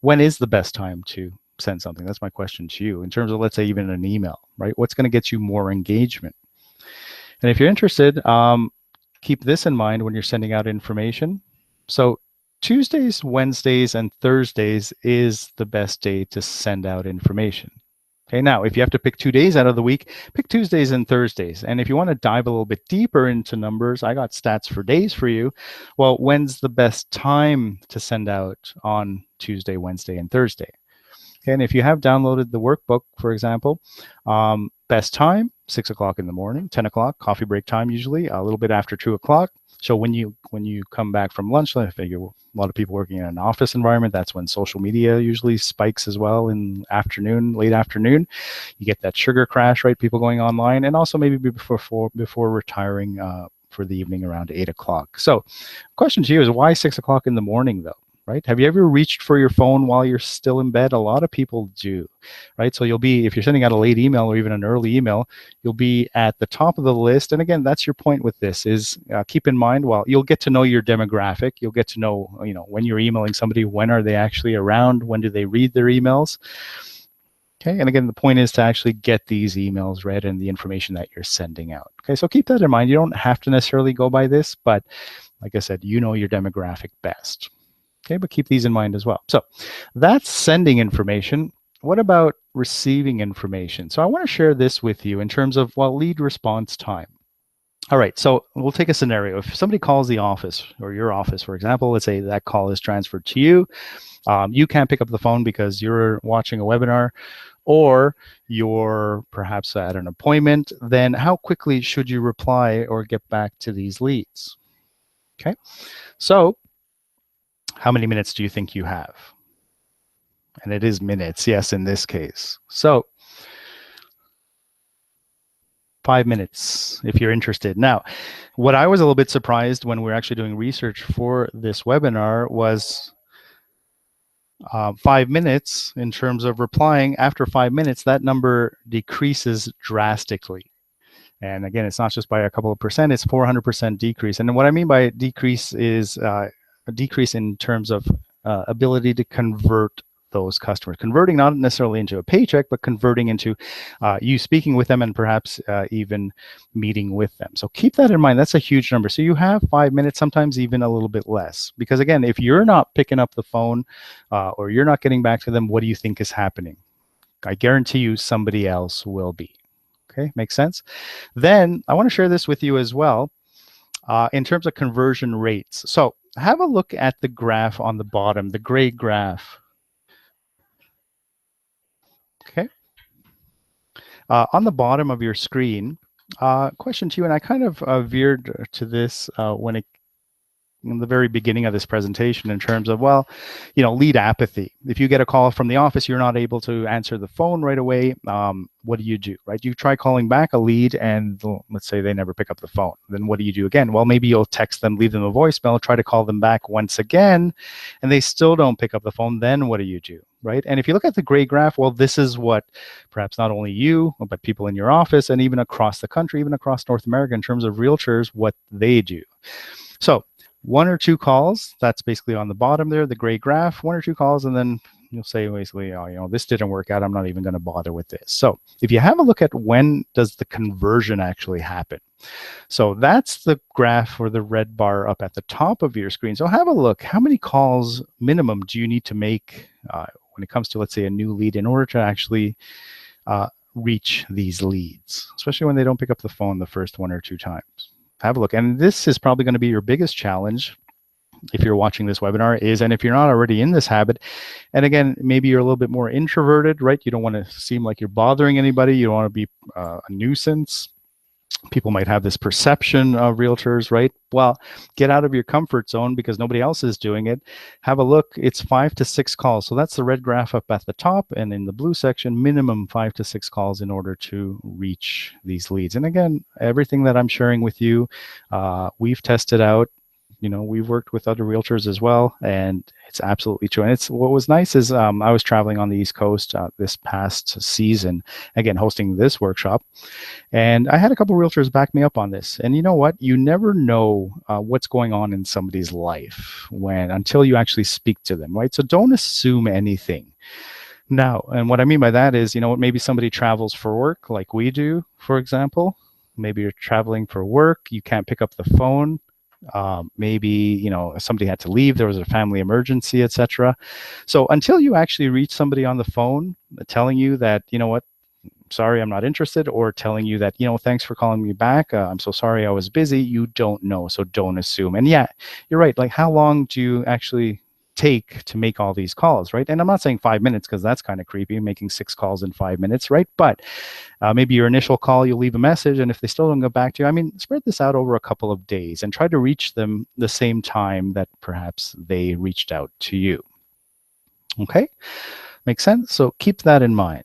when is the best time to send something? That's my question to you in terms of, let's say, even an email, right? What's going to get you more engagement? And if you're interested, keep this in mind when you're sending out information. So Tuesdays, Wednesdays, and Thursdays is the best day to send out information. Okay, now if you have to pick 2 days out of the week, pick Tuesdays and Thursdays. And if you want to dive a little bit deeper into numbers, I got stats for days for you. Well, when's the best time to send out on Tuesday, Wednesday, and Thursday? Okay, and if you have downloaded the workbook, for example, best time, 6 o'clock in the morning, 10 o'clock, coffee break time usually, a little bit after 2 o'clock. So when you come back from lunch, I figure a lot of people working in an office environment, that's when social media usually spikes as well in afternoon, late afternoon. You get that sugar crash, right? People going online, and also maybe before retiring for the evening around 8 o'clock. So question to you is, why 6 o'clock in the morning though? Right? Have you ever reached for your phone while you're still in bed? A lot of people do, right? So you'll be, if you're sending out a late email or even an early email, you'll be at the top of the list. And again, that's your point with this is keep in mind, well, you'll get to know your demographic. You'll get to know, when you're emailing somebody, when are they actually around? When do they read their emails? Okay, and again, the point is to actually get these emails read and the information that you're sending out. Okay, so keep that in mind. You don't have to necessarily go by this, but like I said, you know your demographic best. Okay, but keep these in mind as well. So that's sending information. What about receiving information? So I want to share this with you in terms of, well, lead response time. All right, so we'll take a scenario. If somebody calls the office or your office, for example, let's say that call is transferred to you. You can't pick up the phone because you're watching a webinar or you're perhaps at an appointment, then how quickly should you reply or get back to these leads? Okay, so how many minutes do you think you have? And it is minutes, yes, in this case. So 5 minutes if you're interested. Now, what I was a little bit surprised when we were actually doing research for this webinar was 5 minutes in terms of replying. After 5 minutes, that number decreases drastically. And again, it's not just by a couple of percent, it's 400% decrease. And what I mean by decrease is a decrease in terms of ability to convert those customers, converting not necessarily into a paycheck, but converting into you speaking with them and perhaps even meeting with them. So keep that in mind. That's a huge number. So you have 5 minutes, sometimes even a little bit less. Because again, if you're not picking up the phone or you're not getting back to them, what do you think is happening? I guarantee you somebody else will be. Okay, makes sense? Then I want to share this with you as well in terms of conversion rates. So have a look at the graph on the bottom, the gray graph. Okay. On the bottom of your screen, question to you, and I kind of veered to this when it in the very beginning of this presentation in terms of, well, lead apathy. If you get a call from the office, you're not able to answer the phone right away. What do? Right? You try calling back a lead and let's say they never pick up the phone. Then what do you do again? Well, maybe you'll text them, leave them a voicemail, try to call them back once again, and they still don't pick up the phone. Then what do? Right? And if you look at the gray graph, well, this is what perhaps not only you, but people in your office and even across the country, even across North America in terms of realtors, what they do. So 1 or 2 calls, that's basically on the bottom there, the gray graph, 1 or 2 calls, and then you'll say basically, oh, this didn't work out, I'm not even going to bother with this. So if you have a look at when does the conversion actually happen, so that's the graph or the red bar up at the top of your screen. So have a look, how many calls minimum do you need to make when it comes to, let's say, a new lead in order to actually reach these leads, especially when they don't pick up the phone the first 1 or 2 times. Have a look. And this is probably going to be your biggest challenge if you're watching this webinar is, and if you're not already in this habit, and again, maybe you're a little bit more introverted, right? You don't want to seem like you're bothering anybody. You don't want to be a nuisance. People might have this perception of realtors, right? Well, get out of your comfort zone because nobody else is doing it. Have a look. It's 5 to 6 calls. So that's the red graph up at the top, and in the blue section, minimum 5 to 6 calls in order to reach these leads. And again, everything that I'm sharing with you, we've tested out. We've worked with other realtors as well, and it's absolutely true. And it's what was nice is I was traveling on the East Coast this past season, again hosting this workshop, and I had a couple of realtors back me up on this. And you know what? You never know what's going on in somebody's life until you actually speak to them, right? So don't assume anything. Now, and what I mean by that is, maybe somebody travels for work like we do, for example. Maybe you're traveling for work, you can't pick up the phone. Maybe somebody had to leave, there was a family emergency, etc. So until you actually reach somebody on the phone telling you that, what, sorry, I'm not interested, or telling you that, thanks for calling me back, I'm so sorry I was busy, you don't know. So don't assume. And yeah, you're right, like how long do you actually take to make all these calls, right? And I'm not saying 5 minutes because that's kind of creepy, making 6 calls in 5 minutes, right? But maybe your initial call, you'll leave a message, and if they still don't go back to you, I mean, spread this out over a couple of days and try to reach them the same time that perhaps they reached out to you. Okay, makes sense? So keep that in mind.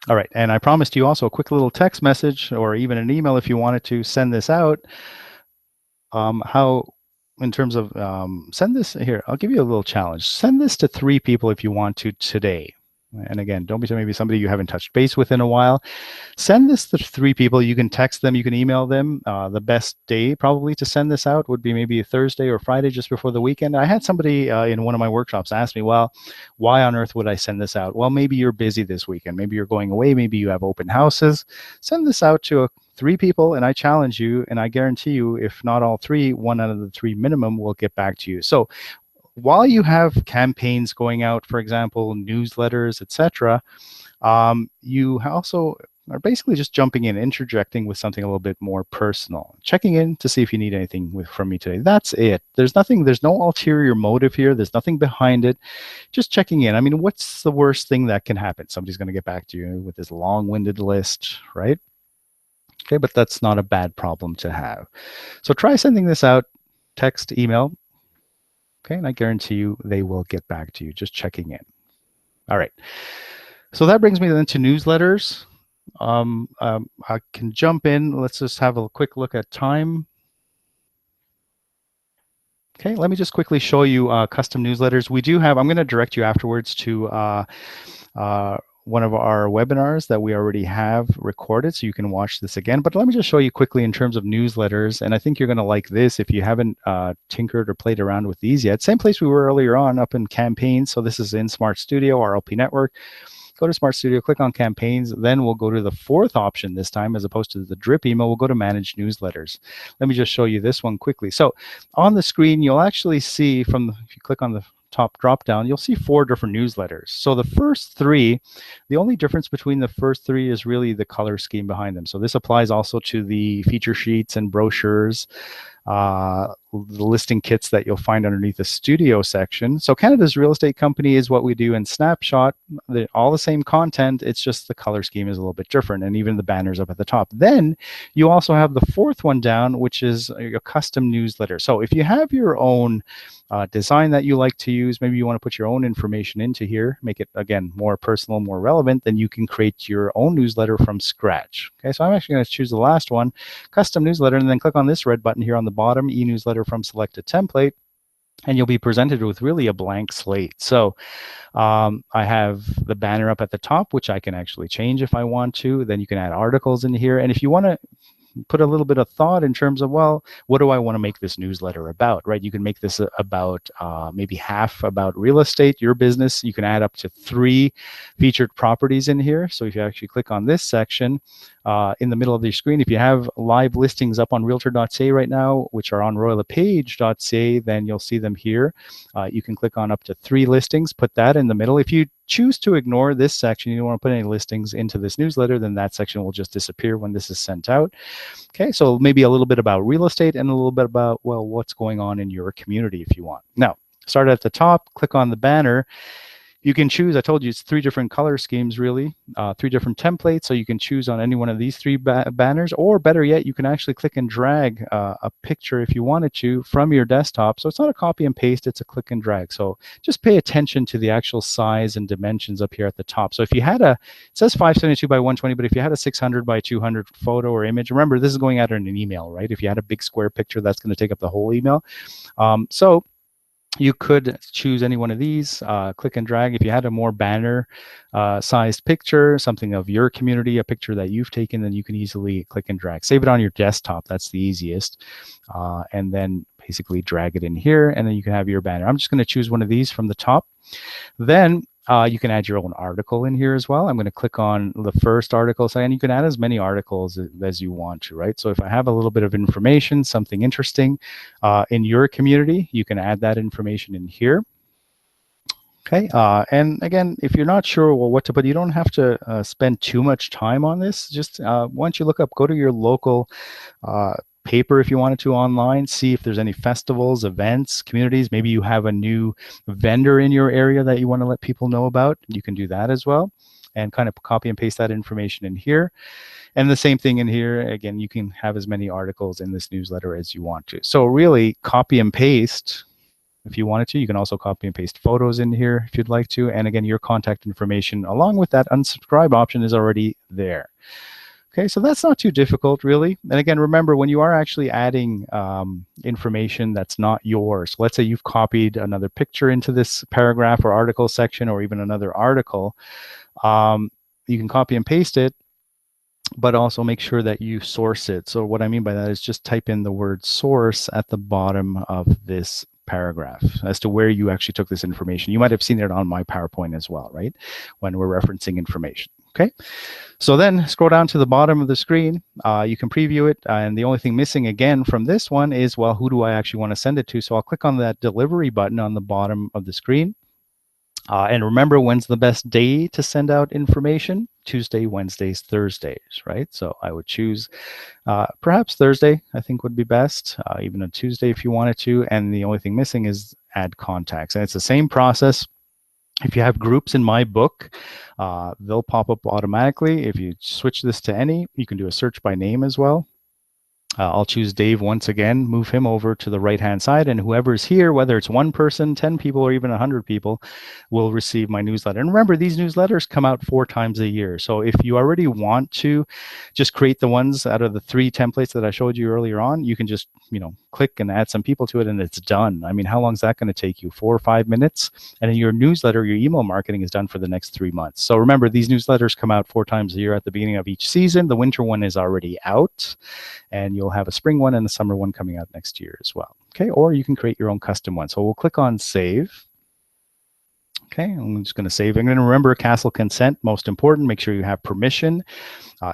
All right, and I promised you also a quick little text message or even an email if you wanted to send this out. In terms of send this here, I'll give you a little challenge. Send this to 3 people if you want to today. And again, don't be maybe somebody you haven't touched base with in a while. Send this to 3 people. You can text them, you can email them. The best day probably to send this out would be maybe a Thursday or Friday just before the weekend. I had somebody in one of my workshops ask me, well, why on earth would I send this out? Well, maybe you're busy this weekend. Maybe you're going away. Maybe you have open houses. Send this out to 3 people, and I challenge you, and I guarantee you, if not all 3, 1 out of the 3 minimum will get back to you. So while you have campaigns going out, for example, newsletters, etc., you also are basically just jumping in, interjecting with something a little bit more personal, checking in to see if you need anything from me today. That's it. There's no ulterior motive here. There's nothing behind it. Just checking in. I mean, what's the worst thing that can happen? Somebody's going to get back to you with this long-winded list, right? Okay, but that's not a bad problem to have. So try sending this out, text, email. Okay, and I guarantee you they will get back to you, just checking in. All right. So that brings me then to newsletters. I can jump in. Let's just have a quick look at time. Okay, let me just quickly show you custom newsletters. We do have, I'm going to direct you afterwards to one of our webinars that we already have recorded, so you can watch this again. But let me just show you quickly in terms of newsletters, and I think you're going to like this if you haven't tinkered or played around with these yet. Same place we were earlier on, up in campaigns. So this is in Smart Studio, RLP Network. Go to Smart Studio, click on campaigns, then we'll go to the 4th option this time, as opposed to the drip email, we'll go to manage newsletters. Let me just show you this one quickly. So on the screen, you'll actually see if you click on the top drop down, you'll see 4 different newsletters. So the first 3, the only difference between the first 3 is really the color scheme behind them. So this applies also to the feature sheets and brochures, the listing kits that you'll find underneath the studio section. So Canada's Real Estate Company is what we do in Snapshot. They're all the same content. It's just the color scheme is a little bit different, and even the banners up at the top. Then you also have the 4th one down, which is a custom newsletter. So if you have your own design that you like to use, maybe you want to put your own information into here, make it, again, more personal, more relevant, then you can create your own newsletter from scratch. Okay, so I'm actually going to choose the last one, custom newsletter, and then click on this red button here on the bottom, e-newsletter from selected template, and you'll be presented with really a blank slate. So I have the banner up at the top, which I can actually change if I want to. Then you can add articles in here, and if you want to put a little bit of thought in terms of, well, what do I want to make this newsletter about, right? You can make this about maybe half about real estate, your business. You can add up to 3 featured properties in here. So if you actually click on this section in the middle of your screen, if you have live listings up on realtor.ca right now, which are on royallepage.ca, then you'll see them here. You can click on up to 3 listings, put that in the middle. If you choose to ignore this section, you don't want to put any listings into this newsletter, then that section will just disappear when this is sent out. Okay, so maybe a little bit about real estate and a little bit about, well, what's going on in your community if you want. Now, start at the top, click on the banner. You can choose, I told you it's 3 different color schemes, really, 3 different templates. So you can choose on any one of these 3 banners, or better yet, you can actually click and drag a picture if you wanted to from your desktop. So it's not a copy and paste, it's a click and drag. So just pay attention to the actual size and dimensions up here at the top. So if you had it says 572 by 120, but if you had a 600 by 200 photo or image, remember this is going out in an email, right? If you had a big square picture, that's going to take up the whole email. So you could choose any one of these, click and drag. If you had a more banner sized picture, something of your community, a picture that you've taken, then you can easily click and drag. Save it on your desktop. That's the easiest. And then basically drag it in here, and then you can have your banner. I'm just going to choose one of these from the top. Then you can add your own article in here as well. I'm going to click on the first article, and you can add as many articles as you want to, right? So if I have a little bit of information, something interesting in your community, you can add that information in here. Okay, and again, if you're not sure what to put, you don't have to spend too much time on this. Just once you look up, go to your local paper if you wanted to online, see if there's any festivals, events, communities. Maybe you have a new vendor in your area that you want to let people know about. You can do that as well, and kind of copy and paste that information in here. And the same thing in here. Again, you can have as many articles in this newsletter as you want to. So really copy and paste if you wanted to. You can also copy and paste photos in here if you'd like to. And again, your contact information along with that unsubscribe option is already there. Okay, so that's not too difficult, really. And again, remember, when you are actually adding information that's not yours, let's say you've copied another picture into this paragraph or article section, or even another article, you can copy and paste it, but also make sure that you source it. So what I mean by that is just type in the word source at the bottom of this paragraph as to where you actually took this information. You might have seen it on my PowerPoint as well, right? When we're referencing information. Okay, so then scroll down to the bottom of the screen. You can preview it, and the only thing missing again from this one is, well, who do I actually want to send it to? So I'll click on that delivery button on the bottom of the screen. And remember, when's the best day to send out information? Tuesday, Wednesdays, Thursdays, right? So I would choose perhaps Thursday, I think would be best, even a Tuesday if you wanted to. And the only thing missing is add contacts. And it's the same process. If you have groups in my book, they'll pop up automatically. If you switch this to any, you can do a search by name as well. I'll choose Dave once again, move him over to the right-hand side, and whoever's here, whether it's 1 person, 10 people, or even 100 people, will receive my newsletter. And remember, these newsletters come out 4 times a year. So if you already want to just create the ones out of the 3 templates that I showed you earlier on, you can just, click and add some people to it, and it's done. I mean, how long is that going to take you? 4 or 5 minutes? And then your newsletter, your email marketing is done for the next 3 months. So remember, these newsletters come out 4 times a year at the beginning of each season. The winter one is already out, and you'll have a spring one and a summer one coming out next year as well. Okay, or you can create your own custom one. So we'll click on save. Okay, I'm just going to save. I'm going to remember CASL consent, most important. Make sure you have permission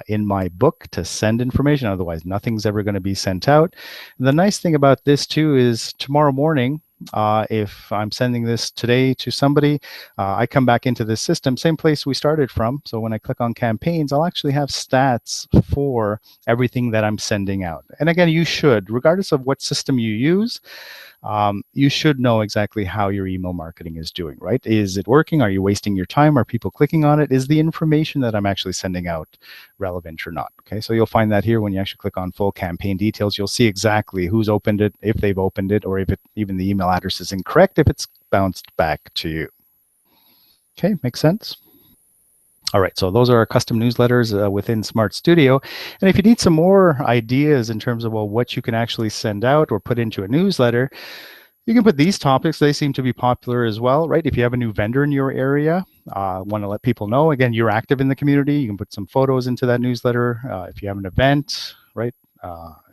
in my book to send information. Otherwise, nothing's ever going to be sent out. And the nice thing about this too is tomorrow morning, if I'm sending this today to somebody, I come back into this system, same place we started from. So when I click on campaigns, I'll actually have stats for everything that I'm sending out. And again, you should, regardless of what system you use, you should know exactly how your email marketing is doing, right? Is it working? Are you wasting your time? Are people clicking on it? Is the information that I'm actually sending out relevant or not? Okay, so you'll find that here when you actually click on full campaign details. You'll see exactly who's opened it, if they've opened it, or if even the email address is incorrect, if it's bounced back to you. Okay, makes sense? All right, so those are our custom newsletters within Smart Studio. And if you need some more ideas in terms of, well, what you can actually send out or put into a newsletter, you can put these topics. They seem to be popular as well, right? If you have a new vendor in your area, want to let people know, again, you're active in the community, you can put some photos into that newsletter. If you have an event, right?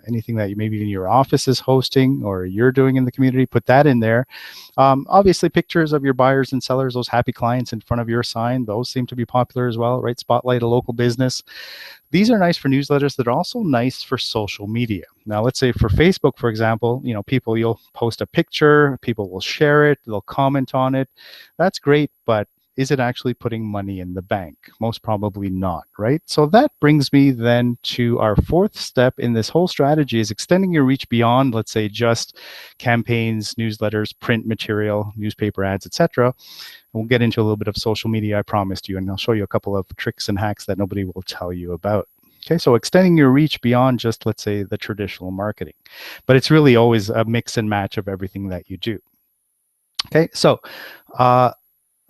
Anything that maybe even your office is hosting or you're doing in the community, put that in there. Obviously, pictures of your buyers and sellers, those happy clients in front of your sign, those seem to be popular as well, right? Spotlight a local business. These are nice for newsletters that are also nice for social media. Now, let's say for Facebook, for example, people, you'll post a picture, people will share it, they'll comment on it. That's great, but is it actually putting money in the bank? Most probably not, right? So that brings me then to our fourth step in this whole strategy is extending your reach beyond, let's say, just campaigns, newsletters, print material, newspaper ads, etc. We'll get into a little bit of social media, I promised you, and I'll show you a couple of tricks and hacks that nobody will tell you about. Okay, so extending your reach beyond just, let's say, the traditional marketing. But it's really always a mix and match of everything that you do. Okay, so I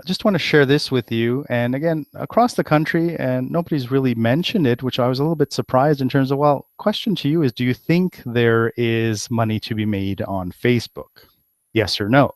just want to share this with you. And again, across the country, and nobody's really mentioned it, which I was a little bit surprised in terms of, well, question to you is, do you think there is money to be made on Facebook? Yes or no?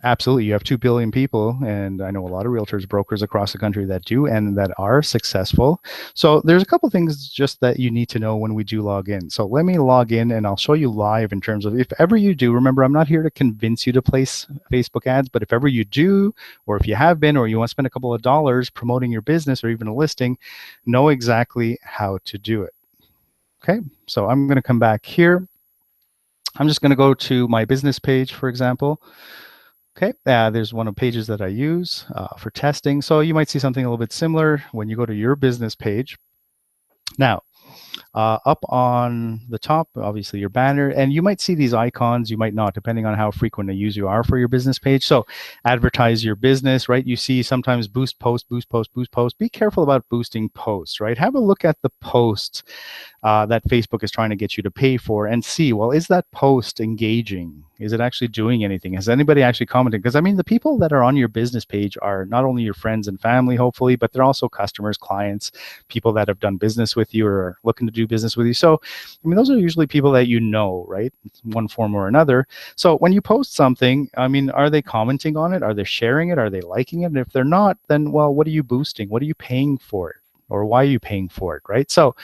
Absolutely. You have 2 billion people, and I know a lot of realtors, brokers across the country that do and that are successful. So there's a couple things just that you need to know when we do log in. So let me log in and I'll show you live in terms of if ever you do, remember, I'm not here to convince you to place Facebook ads, but if ever you do, or if you have been, or you want to spend a couple of dollars promoting your business or even a listing, know exactly how to do it. Okay, so I'm going to come back here. I'm just going to go to my business page, for example. Okay, there's one of the pages that I use for testing. So you might see something a little bit similar when you go to your business page. Now, up on the top, obviously your banner, and you might see these icons, you might not, depending on how frequent a user you are for your business page. So advertise your business, right? You see sometimes boost post, boost post, boost post. Be careful about boosting posts, right? Have a look at the posts that Facebook is trying to get you to pay for and see, well, is that post engaging? Is it actually doing anything? Has anybody actually commented? Because I mean, the people that are on your business page are not only your friends and family, hopefully, but they're also customers, clients, people that have done business with you or are looking to do business with you. So, I mean, those are usually people that you know, right? In one form or another. So when you post something, I mean, are they commenting on it? Are they sharing it? Are they liking it? And if they're not, then, well, what are you boosting? What are you paying for it? Or why are you paying for it, right? So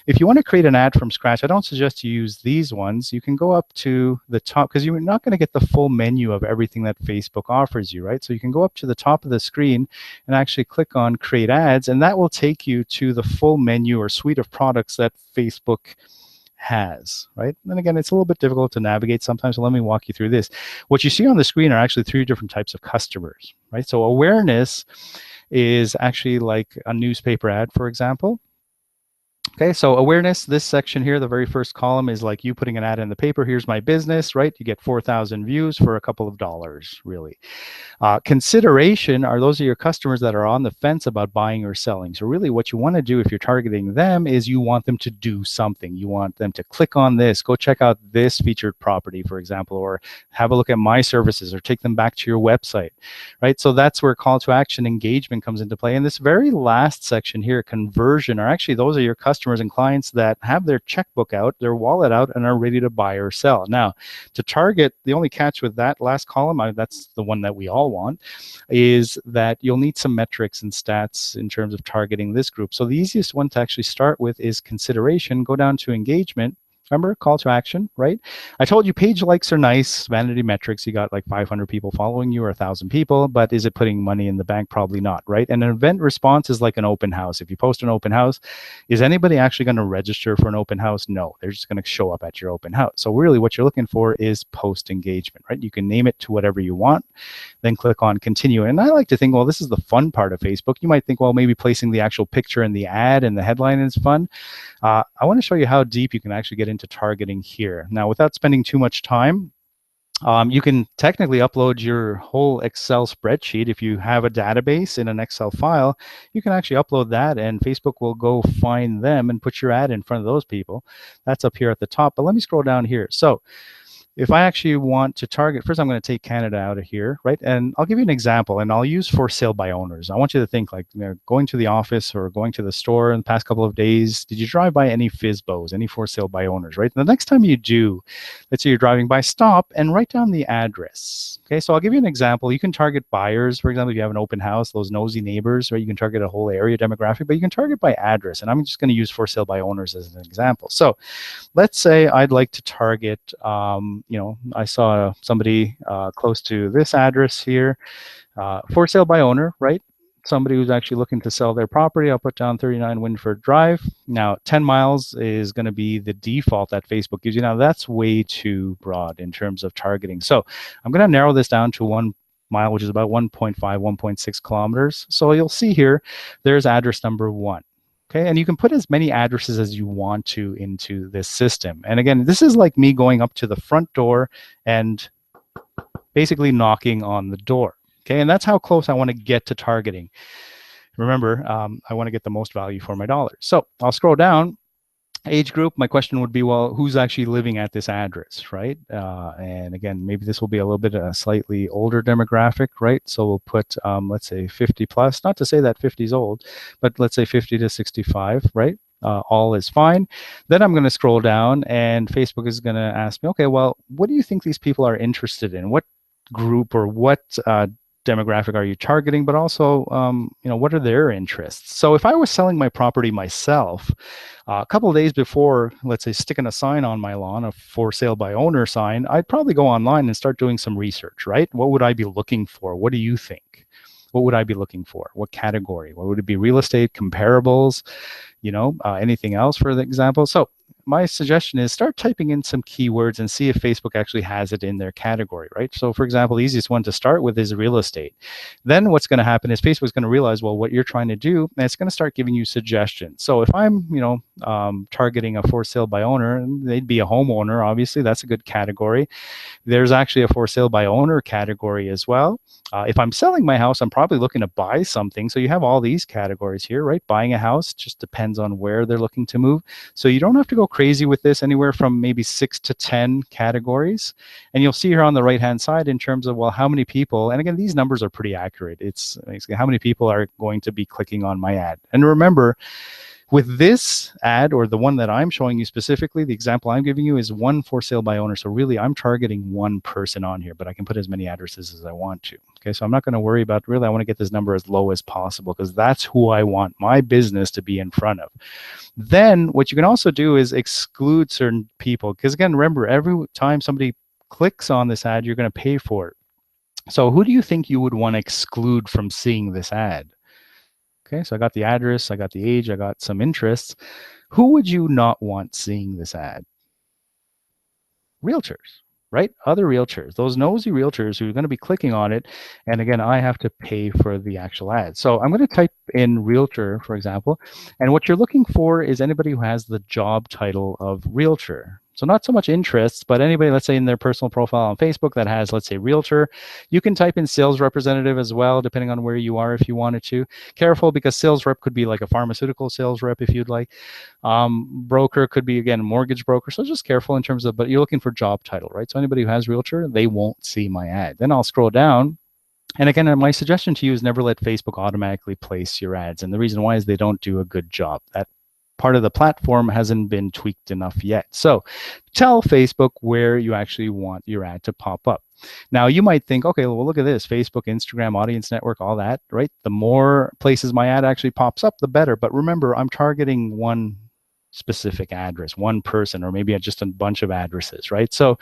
if you want to create an ad from scratch, I don't suggest you use these ones. You can go up to the top because you're not going to get the full menu of everything that Facebook offers you, right? So you can go up to the top of the screen and actually click on Create Ads, and that will take you to the full menu or suite of products that Facebook has, right? And again, it's a little bit difficult to navigate sometimes, so let me walk you through this. What you see on the screen are actually 3 different types of customers, right? So awareness is actually like a newspaper ad, for example. Okay, so awareness, this section here, the very first column is like you putting an ad in the paper. Here's my business, right? You get 4,000 views for a couple of dollars, really. Consideration are those of your customers that are on the fence about buying or selling. So really what you want to do if you're targeting them is you want them to do something. You want them to click on this, go check out this featured property, for example, or have a look at my services or take them back to your website, right? So that's where call to action engagement comes into play. And this very last section here, conversion, are actually those are your customers and clients that have their checkbook out, their wallet out, and are ready to buy or sell. Now, to target, the only catch with that last column, that's the one that we all want, is that you'll need some metrics and stats in terms of targeting this group. So the easiest one to actually start with is consideration. Go down to engagement. Remember, call to action, right? I told you page likes are nice, vanity metrics. You got like 500 people following you or 1,000 people, but is it putting money in the bank? Probably not, right? And an event response is like an open house. If you post an open house, is anybody actually going to register for an open house? No, they're just going to show up at your open house. So really what you're looking for is post engagement, right? You can name it to whatever you want, then click on continue. And I like to think, well, this is the fun part of Facebook. You might think, well, maybe placing the actual picture in the ad and the headline is fun. I want to show you how deep you can actually get into targeting here. Now, without spending too much time, you can technically upload your whole Excel spreadsheet. If you have a database in an Excel file, you can actually upload that and Facebook will go find them and put your ad in front of those people. That's up here at the top, but let me scroll down here. So if I actually want to target, first I'm going to take Canada out of here, right? And I'll give you an example, and I'll use for sale by owners. I want you to think like, you know, going to the office or going to the store in the past couple of days, did you drive by any FSBOs, any for sale by owners, right? And the next time you do, let's say you're driving by, stop and write down the address. Okay, so I'll give you an example. You can target buyers, for example, if you have an open house, those nosy neighbors, right? You can target a whole area demographic, but you can target by address. And I'm just going to use for sale by owners as an example. So let's say I'd like to target, you know, I saw somebody close to this address here, for sale by owner, right? Somebody who's actually looking to sell their property. I'll put down 39 Winford Drive. Now, 10 miles is going to be the default that Facebook gives you. Now, that's way too broad in terms of targeting. So I'm going to narrow this down to one mile, which is about 1.5, 1.6 kilometers. So you'll see here, there's address number 1. Okay, and you can put as many addresses as you want to into this system. And again, this is like me going up to the front door and basically knocking on the door. Okay, and that's how close I want to get to targeting. Remember, I want to get the most value for my dollars. So I'll scroll down. Age group, my question would be, well, who's actually living at this address, right? And again, maybe this will be a little bit a slightly older demographic, right? So we'll put, let's say 50 plus, not to say that 50 is old, but let's say 50 to 65, right? All is fine. Then I'm going to scroll down and Facebook is going to ask me, okay, well, what do you think these people are interested in? What group or what demographic are you targeting, but also, what are their interests? So if I was selling my property myself, a couple of days before, let's say, sticking a sign on my lawn, a for sale by owner sign, I'd probably go online and start doing some research, right? What would I be looking for? What do you think? What would I be looking for? What category? What would it be? Real estate, comparables, anything else for the example? So my suggestion is start typing in some keywords and see if Facebook actually has it in their category, right? So for example, the easiest one to start with is real estate. Then what's going to happen is Facebook's going to realize, well, what you're trying to do, and it's going to start giving you suggestions. So if I'm, targeting a for sale by owner, they'd be a homeowner, obviously, that's a good category. There's actually a for sale by owner category as well. If I'm selling my house, I'm probably looking to buy something. So you have all these categories here, right? Buying a house just depends on where they're looking to move. So you don't have to go crazy with this, anywhere from maybe 6 to 10 categories. And you'll see here on the right-hand side in terms of, well, how many people, and again, these numbers are pretty accurate. It's how many people are going to be clicking on my ad. And remember, with this ad, or the one that I'm showing you specifically, the example I'm giving you is one for sale by owner. So really, I'm targeting one person on here, but I can put as many addresses as I want to. Okay, so I'm not going to worry about, really, I want to get this number as low as possible because that's who I want my business to be in front of. Then what you can also do is exclude certain people, because again, remember, every time somebody clicks on this ad, you're going to pay for it. So who do you think you would want to exclude from seeing this ad? Okay, so I got the address, I got the age, I got some interests. Who would you not want seeing this ad? Realtors, right? Other realtors, those nosy realtors who are going to be clicking on it. And again, I have to pay for the actual ad. So I'm going to type in realtor, for example. And what you're looking for is anybody who has the job title of realtor. So not so much interests, but anybody, let's say, in their personal profile on Facebook that has, let's say, realtor. You can type in sales representative as well, depending on where you are if you wanted to. Careful, because sales rep could be like a pharmaceutical sales rep if you'd like. Broker could be, again, a mortgage broker. So just careful in terms of, but you're looking for job title, right? So anybody who has realtor, they won't see my ad. Then I'll scroll down. And again, my suggestion to you is never let Facebook automatically place your ads. And the reason why is they don't do a good job. That part of the platform hasn't been tweaked enough yet. So tell Facebook where you actually want your ad to pop up. Now, you might think, okay, well, look at this, Facebook, Instagram, Audience Network, all that, right? The more places my ad actually pops up, the better. But remember, I'm targeting one specific address, one person, or maybe just a bunch of addresses, right? So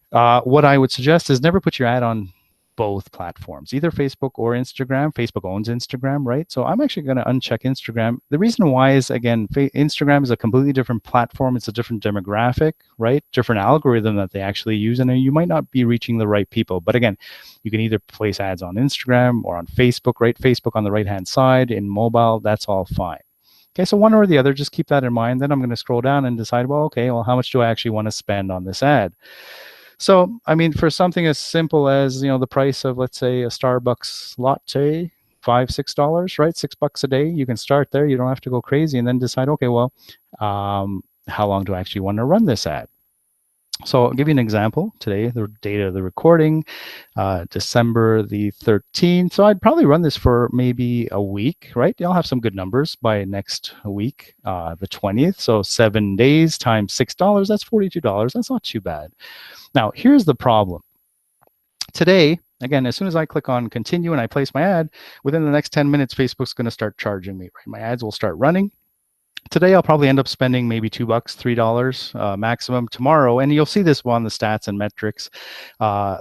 what I would suggest is never put your ad on both platforms, either Facebook or Instagram. Facebook owns Instagram, right? So I'm actually going to uncheck Instagram. The reason why is, again, Instagram is a completely different platform. It's a different demographic, right? Different algorithm that they actually use. And you might not be reaching the right people. But again, you can either place ads on Instagram or on Facebook, right? Facebook on the right-hand side, in mobile, that's all fine. Okay, so one or the other, just keep that in mind. Then I'm going to scroll down and decide, well, okay, well, how much do I actually want to spend on this ad? So, I mean, for something as simple as, the price of, let's say, a Starbucks latte, $5, $6, right? $6 a day. You can start there. You don't have to go crazy, and then decide, okay, well, how long do I actually want to run this ad? So I'll give you an example. Today, the date of the recording, December the 13th. So I'd probably run this for maybe a week, right? I'll have some good numbers by next week, the 20th. So 7 days times $6, that's $42. That's not too bad. Now, here's the problem. Today, again, as soon as I click on continue and I place my ad, within the next 10 minutes, Facebook's going to start charging me, right? My ads will start running. Today, I'll probably end up spending maybe $2, $3 maximum tomorrow, and you'll see this on the stats and metrics.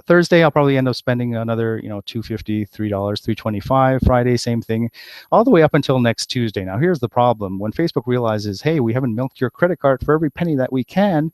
Thursday, I'll probably end up spending another, $2.50, $3, $3.25. Friday, same thing, all the way up until next Tuesday. Now, here's the problem: when Facebook realizes, hey, we haven't milked your credit card for every penny that we can,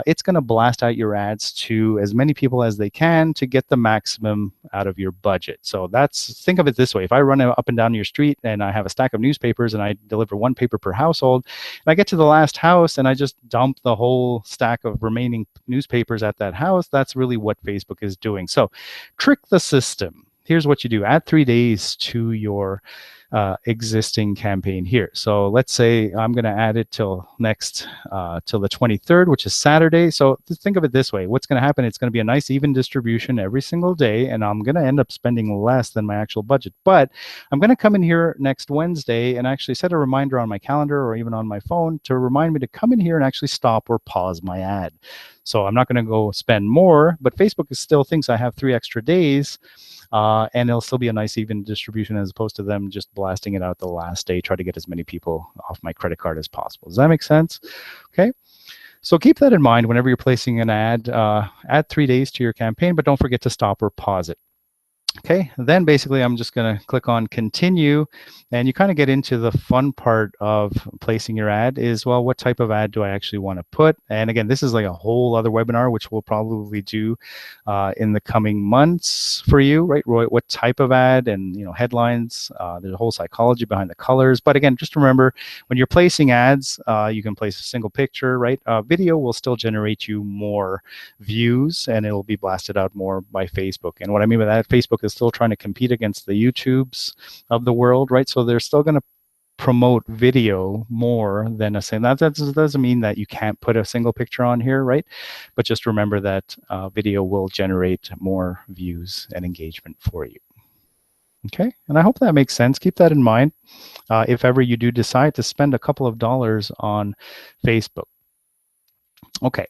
it's going to blast out your ads to as many people as they can to get the maximum out of your budget. So think of it this way: if I run up and down your street and I have a stack of newspapers and I deliver one paper per household, and I get to the last house and I just dump the whole stack of remaining newspapers at that house, that's really what Facebook is doing. So trick the system. Here's what you do: add 3 days to your existing campaign here. So let's say I'm going to add it till the 23rd, which is Saturday. So think of it this way: what's going to happen? It's going to be a nice even distribution every single day, and I'm going to end up spending less than my actual budget. But I'm going to come in here next Wednesday and actually set a reminder on my calendar or even on my phone to remind me to come in here and actually stop or pause my ad. So I'm not going to go spend more, but Facebook still thinks I have 3 extra days. And it'll still be a nice even distribution, as opposed to them just blasting it out the last day, try to get as many people off my credit card as possible. Does that make sense? Okay. So keep that in mind whenever you're placing an ad. Add 3 days to your campaign, but don't forget to stop or pause it. Okay, then basically I'm just going to click on continue, and you kind of get into the fun part of placing your ad is, well, what type of ad do I actually want to put? And again, this is like a whole other webinar, which we'll probably do in the coming months for you, right? What type of ad, and headlines, there's a whole psychology behind the colors. But again, just remember, when you're placing ads, you can place a single picture, right? Video will still generate you more views, and it'll be blasted out more by Facebook. And what I mean by that, Facebook is still trying to compete against the YouTubes of the world, right? So they're still going to promote video more than a single. That doesn't mean that you can't put a single picture on here, right? But just remember that video will generate more views and engagement for you. Okay, and I hope that makes sense. Keep that in mind if ever you do decide to spend a couple of dollars on Facebook. Okay,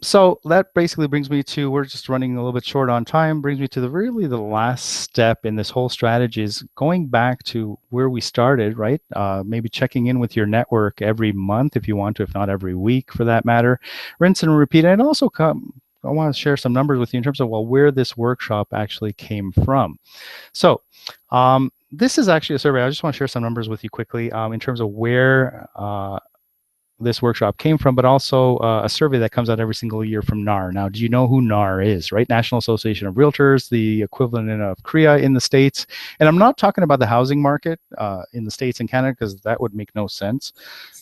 so that basically brings me to, we're just running a little bit short on time, brings me to the last step in this whole strategy is going back to where we started, right? Maybe checking in with your network every month if you want to, if not every week for that matter. Rinse and repeat. And also I want to share some numbers with you in terms of, well, where this workshop actually came from. So this is actually a survey. I just want to share some numbers with you quickly in terms of where this workshop came from, but also a survey that comes out every single year from NAR. Now, do you know who NAR is, right? National Association of Realtors, the equivalent of CREA in the States. And I'm not talking about the housing market in the States and Canada, because that would make no sense.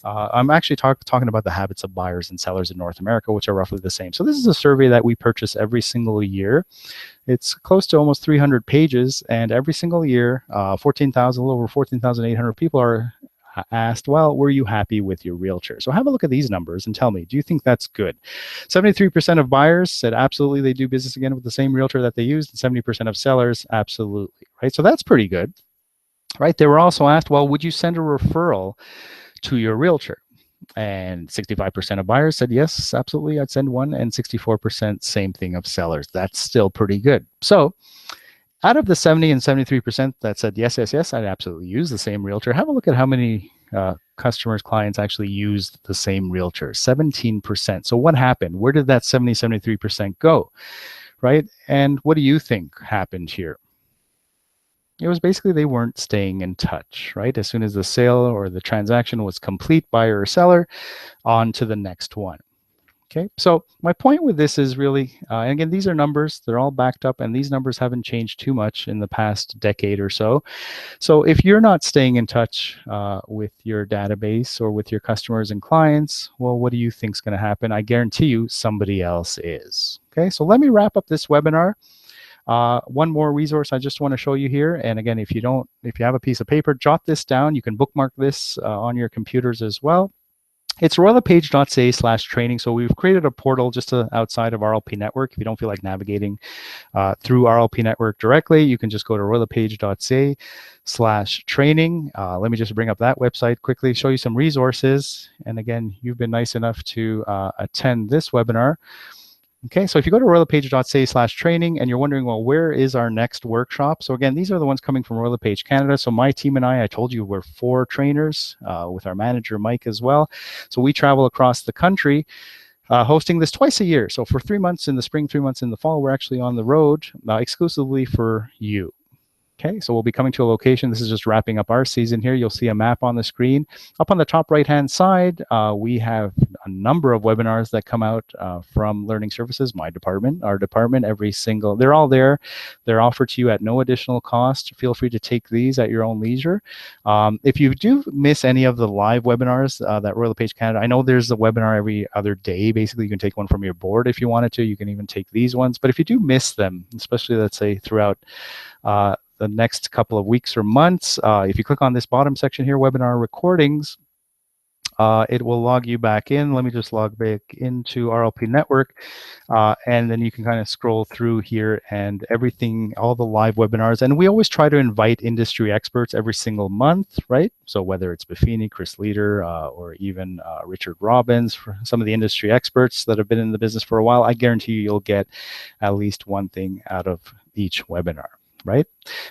I'm actually talking about the habits of buyers and sellers in North America, which are roughly the same. So this is a survey that we purchase every single year. It's close to almost 300 pages, and every single year, a little over 14,800 people are asked, well, were you happy with your realtor? So have a look at these numbers and tell me, do you think that's good? 73% of buyers said absolutely they do business again with the same realtor that they used, and 70% of sellers absolutely, right? So that's pretty good, right? They were also asked, well, would you send a referral to your realtor? And 65% of buyers said yes, absolutely, I'd send one, and 64% same thing of sellers. That's still pretty good. So out of the 70 and 73% that said yes, yes, yes, I'd absolutely use the same realtor, have a look at how many customers, clients actually used the same realtor. 17%. So what happened? Where did that 70, 73% go, right? And what do you think happened here? It was basically they weren't staying in touch, right? As soon as the sale or the transaction was complete, buyer or seller, on to the next one. Okay, so my point with this is really, and again, these are numbers, they're all backed up, and these numbers haven't changed too much in the past decade or so. So if you're not staying in touch with your database or with your customers and clients, well, what do you think is going to happen? I guarantee you somebody else is. Okay, so let me wrap up this webinar. One more resource I just want to show you here. And again, if you have a piece of paper, jot this down. You can bookmark this on your computers as well. It's royallepage.ca/training. So we've created a portal just outside of RLP Network. If you don't feel like navigating through RLP Network directly, you can just go to royallepage.ca/training. Let me just bring up that website quickly, show you some resources. And again, you've been nice enough to attend this webinar. Okay, so if you go to royallepage.ca/training and you're wondering, well, where is our next workshop? So again, these are the ones coming from Royal LePage Canada. So my team and I told you we're 4 trainers with our manager, Mike, as well. So we travel across the country hosting this twice a year. So for 3 months in the spring, 3 months in the fall, we're actually on the road exclusively for you. Okay, so we'll be coming to a location. This is just wrapping up our season here. You'll see a map on the screen. Up on the top right-hand side, we have a number of webinars that come out from Learning Services, my department, our department, they're all there. They're offered to you at no additional cost. Feel free to take these at your own leisure. If you do miss any of the live webinars that Royal LePage Canada, I know there's a webinar every other day. Basically, you can take one from your board if you wanted to. You can even take these ones. But if you do miss them, especially, let's say, throughout the next couple of weeks or months, if you click on this bottom section here, webinar recordings, it will log you back in. Let me just log back into RLP Network, and then you can kind of scroll through here and everything, all the live webinars. And we always try to invite industry experts every single month, right? So whether it's Buffini, Chris Leader, or even Richard Robbins, for some of the industry experts that have been in the business for a while, I guarantee you'll get at least one thing out of each webinar. Right?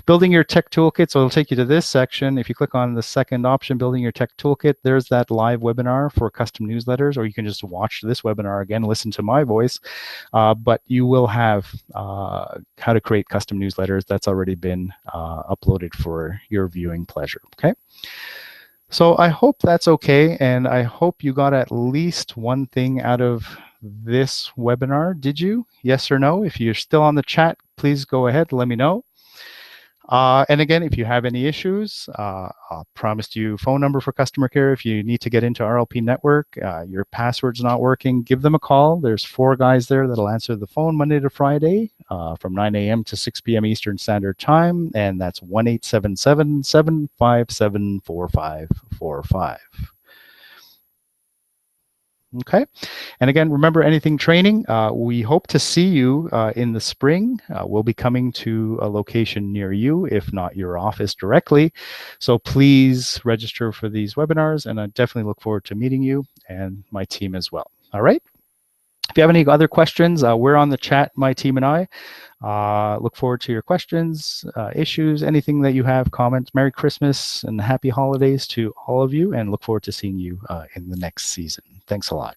Building your tech toolkit. So it'll take you to this section. If you click on the second option, building your tech toolkit, there's that live webinar for custom newsletters, or you can just watch this webinar again, listen to my voice. But you will have how to create custom newsletters that's already been uploaded for your viewing pleasure. Okay. So I hope that's okay. And I hope you got at least one thing out of this webinar. Did you? Yes or no? If you're still on the chat, please go ahead. Let me know. And again, if you have any issues, I'll promise you phone number for customer care. If you need to get into RLP Network, your password's not working, give them a call. There's 4 guys there that'll answer the phone Monday to Friday from 9 a.m. to 6 p.m. Eastern Standard Time, and that's 1-877-757-4545. Okay. And again, remember, anything training, we hope to see you in the spring. We'll be coming to a location near you, if not your office directly. So please register for these webinars, and I definitely look forward to meeting you and my team as well. All right. If you have any other questions, we're on the chat, my team and I. Look forward to your questions, issues, anything that you have, comments. Merry Christmas and happy holidays to all of you, and look forward to seeing you in the next season. Thanks a lot.